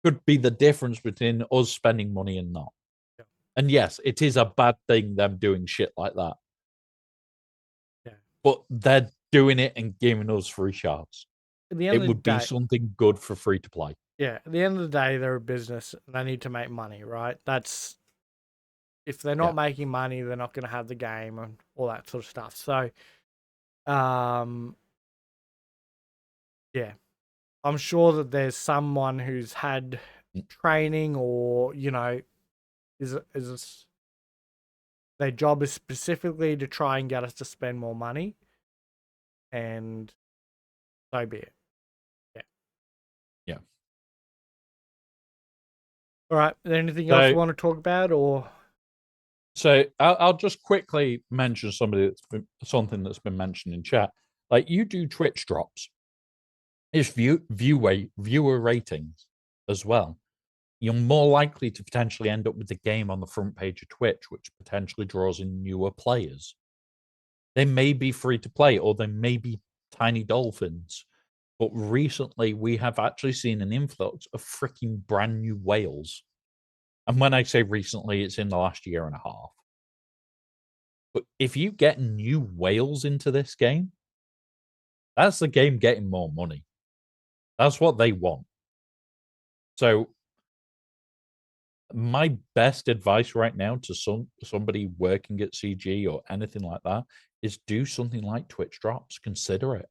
Could be the difference between us spending money and not. Yeah. And yes, it is a bad thing them doing shit like that. Yeah. But they're doing it and giving us free shards. At the end It of the would be day, something good for free to play. yeah, at the end of the day, they're a business and they need to make money, right? That's if they're not making money, they're not going to have the game and all that sort of stuff. So, yeah, I'm sure that there's someone who's had training or is their job is specifically to try and get us to spend more money, and so be it. Yeah. Yeah. All right. Is there anything else So, you want to talk about, or? so I'll just quickly mention something that's been mentioned in chat. Like you do Twitch drops, it's viewer ratings as well. You're more likely to potentially end up with the game on the front page of Twitch, which potentially draws in newer players. They may be free to play, or they may be tiny dolphins. But recently, we have actually seen an influx of freaking brand new whales. And when I say recently, it's in the last year and a half. But if you get new whales into this game, that's the game getting more money. That's what they want. So my best advice right now to somebody working at CG or anything like that is do something like Twitch drops. Consider it.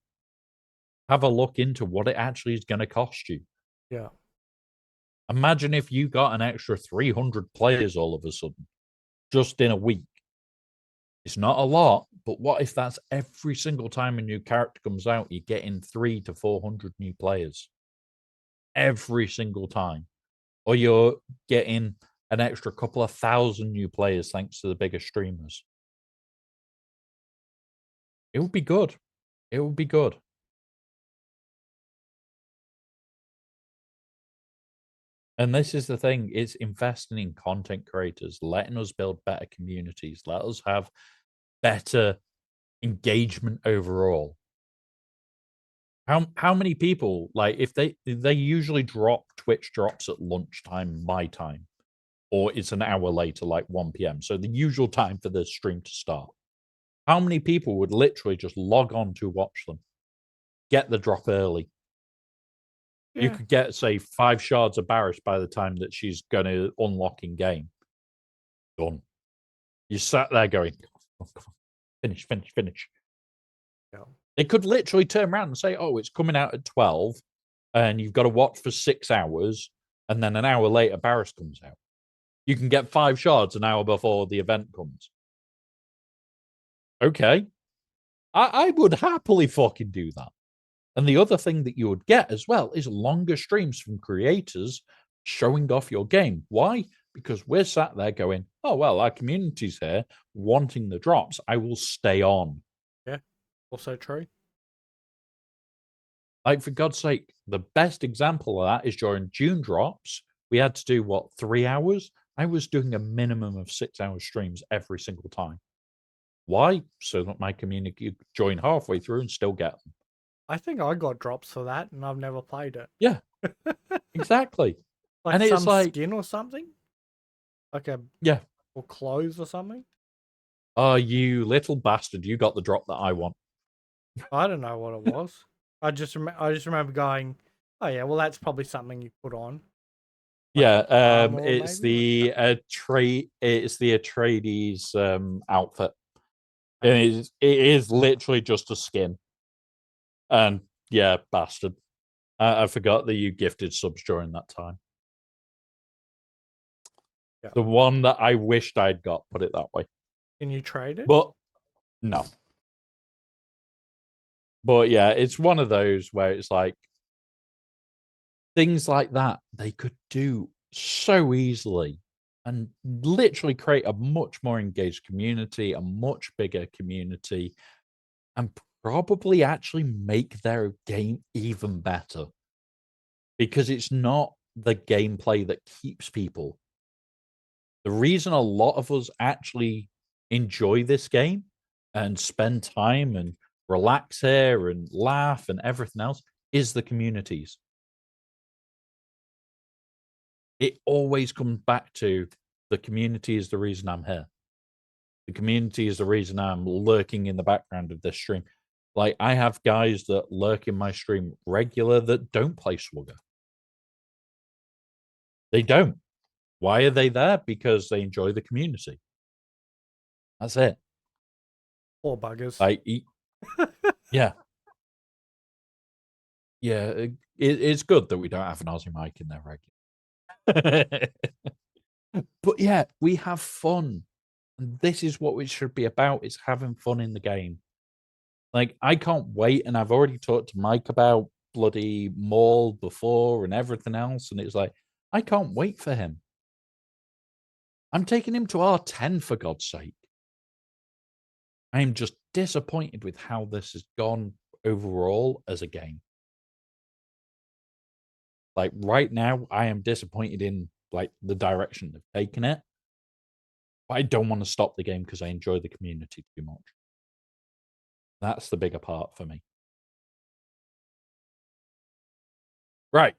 Have a look into what it actually is going to cost you. Yeah. Imagine if you got an extra 300 players all of a sudden, just in a week. It's not a lot, but what if that's every single time a new character comes out, you're getting 300 to 400 new players every single time, or you're getting an extra couple of thousand new players thanks to the bigger streamers? It would be good. It would be good. And this is the thing, it's investing in content creators, letting us build better communities, let us have better engagement overall. How many people, like, if they usually drop Twitch drops at lunchtime my time, or it's an hour later, like 1 p.m. So the usual time for the stream to start. How many people would literally just log on to watch them, get the drop early? You Yeah. could get, say, 5 shards of Barris by the time that she's going to unlock in game. Done. You sat there going, oh, come on, finish, finish, finish. Yeah. They could literally turn around and say, oh, it's coming out at 12 and you've got to watch for 6 hours. And then an hour later, Barris comes out. You can get 5 shards an hour before the event comes. Okay. I would happily fucking do that. And the other thing that you would get as well is longer streams from creators showing off your game. Why? Because we're sat there going, oh, well, our community's here wanting the drops. I will stay on. Yeah. Also true. Like, for God's sake, the best example of that is during June drops. We had to do, what, 3 hours? I was doing a minimum of 6-hour streams every single time. Why? So that my community could join halfway through and still get them. I think I got drops for that, and I've never played it. Yeah, exactly. Like And it's some like, skin or something, like a yeah. or clothes or something. Oh, you little bastard! You got the drop that I want. I don't know what it was. I just remember going, oh yeah, well that's probably something you put on. Like Yeah, armor it's maybe. the it's the Atreides outfit. And it is literally just a skin. And yeah, bastard. I forgot that you gifted subs during that time. Yeah. The one that I wished I'd got, put it that way. Can you trade it? But no. But yeah, it's one of those where it's like things like that they could do so easily and literally create a much more engaged community, a much bigger community, and probably actually make their game even better. Because it's not the gameplay that keeps people. The reason a lot of us actually enjoy this game and spend time and relax here and laugh and everything else is the communities. It always comes back to the community is the reason I'm here. The community is the reason I'm lurking in the background of this stream. Like, I have guys that lurk in my stream regular that don't play SWGoH. They don't. Why are they there? Because they enjoy the community. That's it. Poor buggers. Like, yeah. Yeah, it's good that we don't have an Aussie mic in there regular. But yeah, we have fun. And this is what it should be about, is having fun in the game. Like, I can't wait, and I've already talked to Mike about bloody Maul before and everything else, and it's like, I can't wait for him. I'm taking him to R10, for God's sake. I am just disappointed with how this has gone overall as a game. Like, right now, I am disappointed in, like, the direction they've taken it. But I don't want to stop the game because I enjoy the community too much. That's the bigger part for me. Right.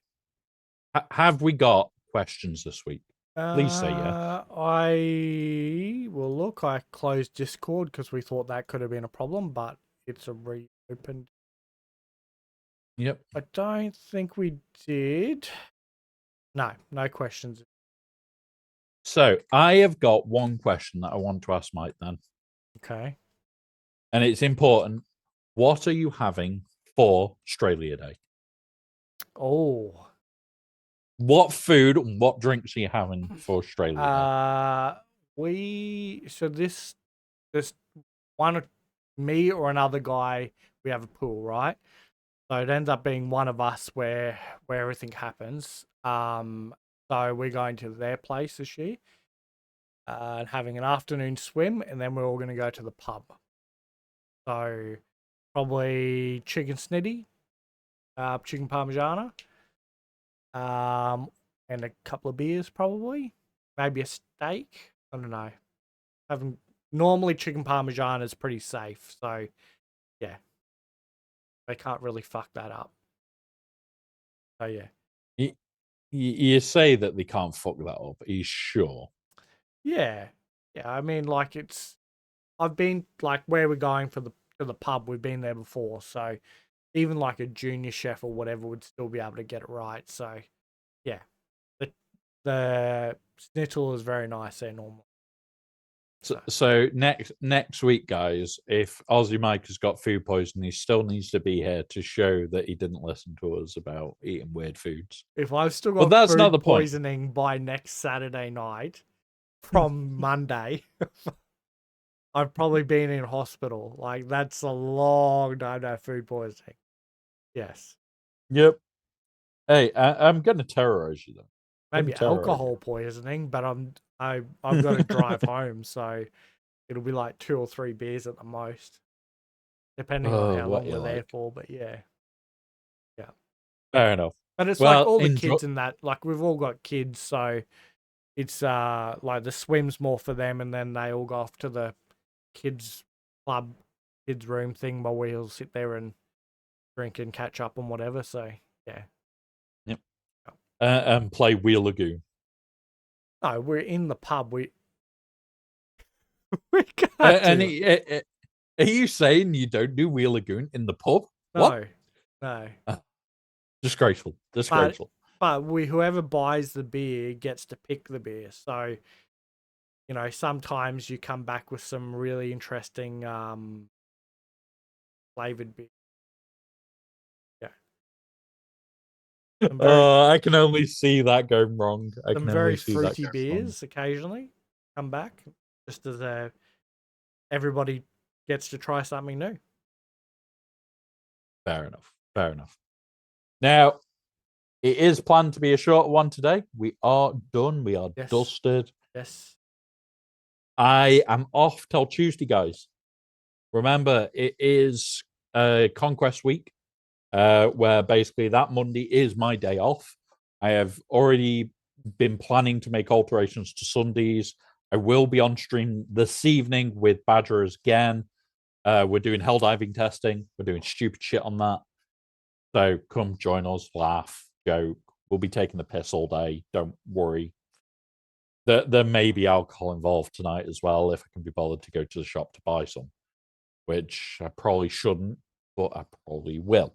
Have we got questions this week? Please say yeah. I will look. I closed Discord because we thought that could have been a problem, but it's a reopened. Yep. I don't think we did. No, no questions. So I have got one question that I want to ask Mike then. Okay. And it's important. What are you having for Australia Day? Oh. What food and what drinks are you having for Australia Day? So this one, me or another guy, we have a pool, right? So it ends up being one of us where everything happens. So we're going to their place this year, and having an afternoon swim, and then we're all going to go to the pub. So probably chicken snitty, chicken parmigiana, and a couple of beers, probably maybe a steak. I don't know. Haven't normally chicken parmesan is pretty safe, so yeah, they can't really fuck that up. So yeah, You, you say that they can't fuck that up. Are you sure? yeah, yeah. I mean, like I've been like where we're going for the to the pub. We've been there before, so even like a junior chef or whatever would still be able to get it right. So yeah, the the schnitzel is very nice there normally. So next week, guys, if Aussie Mike has got food poisoning, he still needs to be here to show that he didn't listen to us about eating weird foods. If I've still But got that's not food the point. poisoning by next Saturday night from Monday, I've probably been in hospital. Like that's a long time to have food poisoning. Yes. Yep. Hey, I'm gonna terrorize you though. I'm Maybe gonna terrorize alcohol poisoning, but I've got to drive you. home, so it'll be like 2 or 3 beers at the most, depending on Oh, how what long you we're there like? for. But yeah, yeah. Fair enough. But it's like Well, all the enjoy. kids in that. Like we've all got kids, so it's like the swim's more for them, and then they all go off to the kids club, kids room thing while we'll sit there and drink and catch up and whatever. So yeah. Yep. And play Wheel Lagoon. No, we're in the pub. We can't And do are you saying you don't do Wheel Lagoon in the pub? What? no, no. Disgraceful. But Disgraceful. we whoever buys the beer gets to pick the beer. So sometimes you come back with some really interesting flavored beer. Yeah, some very I can only see that going wrong. I some can only very see that fruity going wrong. beers occasionally come back, just as everybody gets to try something new. Fair enough. Fair enough. Now, it is planned to be a short one today. We are done. We are Yes, dusted. yes. I am off till Tuesday, guys. Remember, it is Conquest Week, where basically that Monday is my day off. I have already been planning to make alterations to Sundays. I will be on stream this evening with Badgers again. We're doing hell diving testing. We're doing stupid shit on that. So come join us, laugh, joke. We'll be taking the piss all day. Don't worry. There may be alcohol involved tonight as well if I can be bothered to go to the shop to buy some, which I probably shouldn't, but I probably will.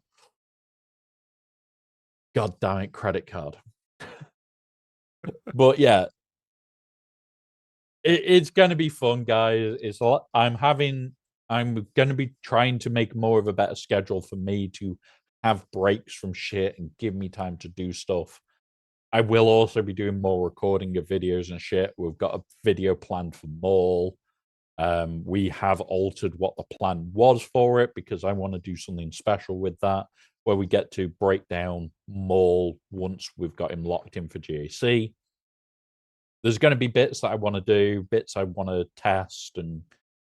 God damn it, credit card. But yeah, it's going to be fun, guys. It's a lot. I'm going to be trying to make more of a better schedule for me to have breaks from shit and give me time to do stuff. I will also be doing more recording of videos and shit. We've got a video planned for Mall. We have altered what the plan was for it because I want to do something special with that, where we get to break down Mall once we've got him locked in for GAC. There's going to be bits that I want to do, bits I want to test, and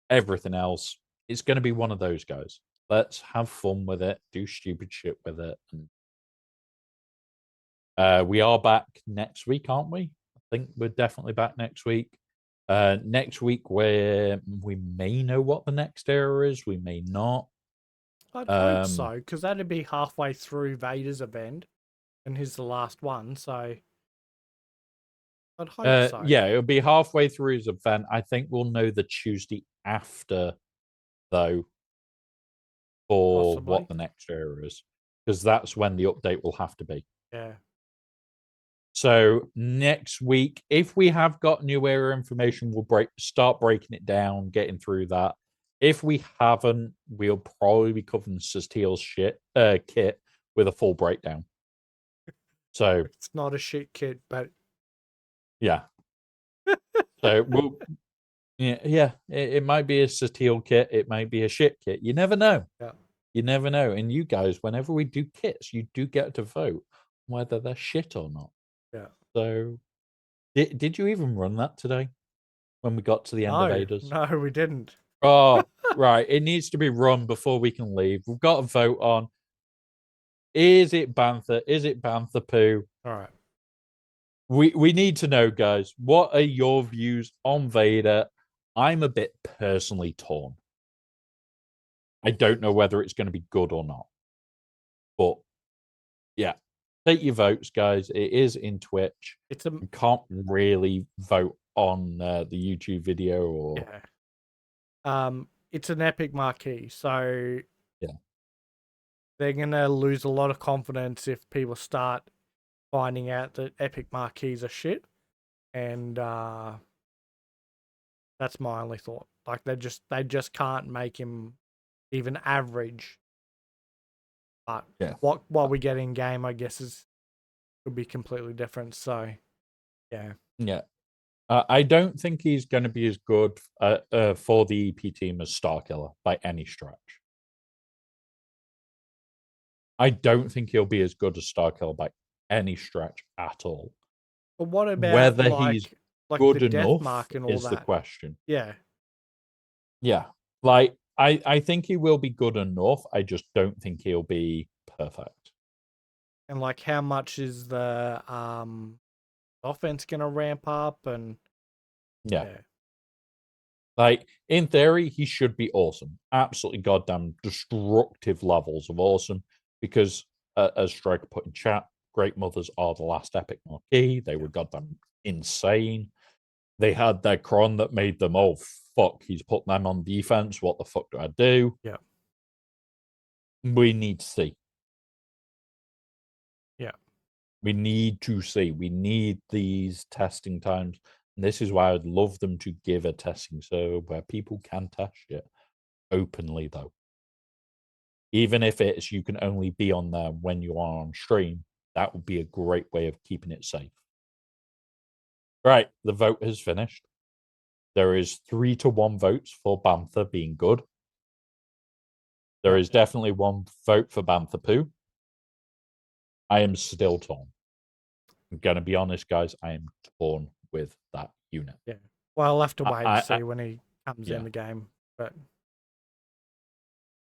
everything else. It's going to be one of those guys. Let's have fun with it, do stupid shit with it. And we are back next week, aren't we? I think we're definitely back next week. Next week, where we may know what the next era is, we may not. I'd hope so, because that'd be halfway through Vader's event, and he's the last one. So I'd hope so. Yeah, it'll be halfway through his event. I think we'll know the Tuesday after, though, for Possibly. what the next era is, because that's when the update will have to be. Yeah. So next week, if we have got new era information, we'll start breaking it down, getting through that. If we haven't, we'll probably be covering Steel's kit with a full breakdown. So It's not a shit kit, but yeah. So we'll yeah. It might be a Steel kit, it might be a shit kit. You never know. yeah. You never know. And you guys, whenever we do kits, you do get to vote whether they're shit or not. Yeah. So did you even run that today when we got to the end of Adas? No, we didn't. Oh, right. It needs to be run before we can leave. We've got to vote on, is it Bantha? Is it Bantha poo? All right. We need to know, guys. What are your views on Vader? I'm a bit personally torn. I don't know whether it's going to be good or not. But yeah, take your votes, guys. It is in Twitch. It's a You can't really vote on the YouTube video or it's an epic marquee, so yeah, they're gonna lose a lot of confidence if people start finding out that epic marquees are shit, and that's my only thought. Like they just can't make him even average. But yeah, what we get in game, I guess, is could be completely different. So yeah, yeah. I don't think he's going to be as good for the EP team as Starkiller by any stretch. I don't think he'll be as good as Starkiller by any stretch at all. but what about Whether he's like the good death enough mark and all is the that? question. Yeah, Yeah. Like I think he will be good enough. I just don't think he'll be perfect. and like how much is the offense gonna ramp up and Yeah. yeah, Like in theory, he should be awesome. Absolutely goddamn destructive levels of awesome. Because as Striker put in chat, Great Mothers are the last epic marquee. They were goddamn insane. They had their cron that made them, oh fuck, he's put them on defense. What the fuck do I do? yeah, We need to see. yeah. We need to see. We need these testing times. And this is why I'd love them to give a testing server where people can test it openly, though. Even if it's you can only be on there when you are on stream, that would be a great way of keeping it safe. Right, the vote has finished. There is 3-1 votes for Bantha being good. There Yep. is definitely one vote for Bantha Poo. I am still torn. I'm gonna be honest, guys. I am torn with that unit. Yeah. Well, I'll have to wait and I see when he comes in yeah. the game. But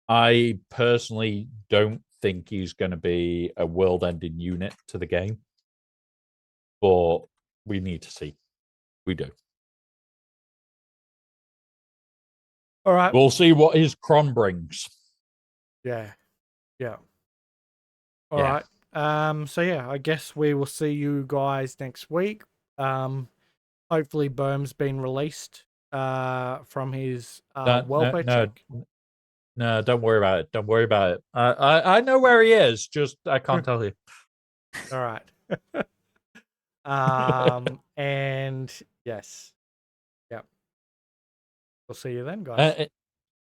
I personally don't think he's going to be a world-ending unit to the game, but we need to see. We do. all right. We'll see what his cron brings. Yeah. Yeah. All Yeah. right. So yeah, I guess we will see you guys next week. Hopefully Boehm's been released from his No, no, welfare no, check. no. Don't worry about it. Don't worry about it. I know where he is. Just I can't tell you. All right. And yes. Yep. We'll see you then, guys.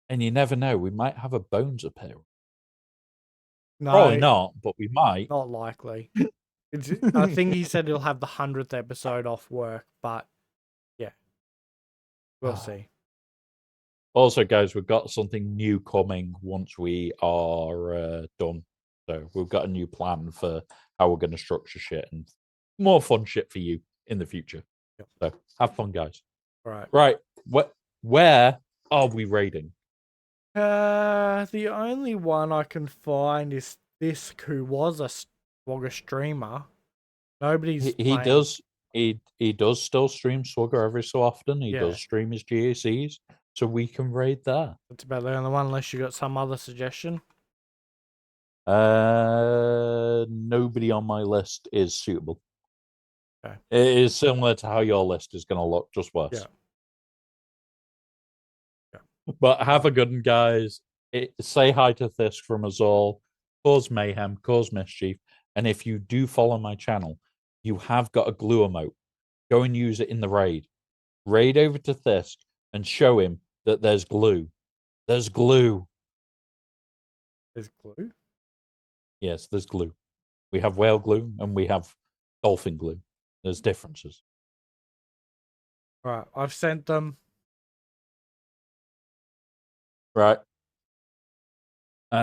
And you never know. We might have a Bones appear. Probably No, not, but we might. not likely. I think he said he'll have the 100th episode off work, but yeah, we'll see. Also, guys, we've got something new coming once we are done. So we've got a new plan for how we're going to structure shit and more fun shit for you in the future. Yep. So have fun, guys. All right. Right. Where are we raiding? The only one I can find is this who was a SWGoH streamer. Nobody's He playing. does he does still stream Swugger every so often. He Yeah. does stream his GACs, so we can raid there. That's about the only one, unless you got some other suggestion. Nobody on my list is suitable. Okay. It is similar to how your list is going to look, just worse. Yeah. But have a good one, guys. Say hi to Thisk from us all. Cause mayhem, cause mischief. And if you do follow my channel, you have got a glue emote. Go and use it in the raid. Raid over to Thisk and show him that there's glue. There's glue. There's glue. Yes, there's glue. We have whale glue and we have dolphin glue. There's differences. All right. I've sent them. Right.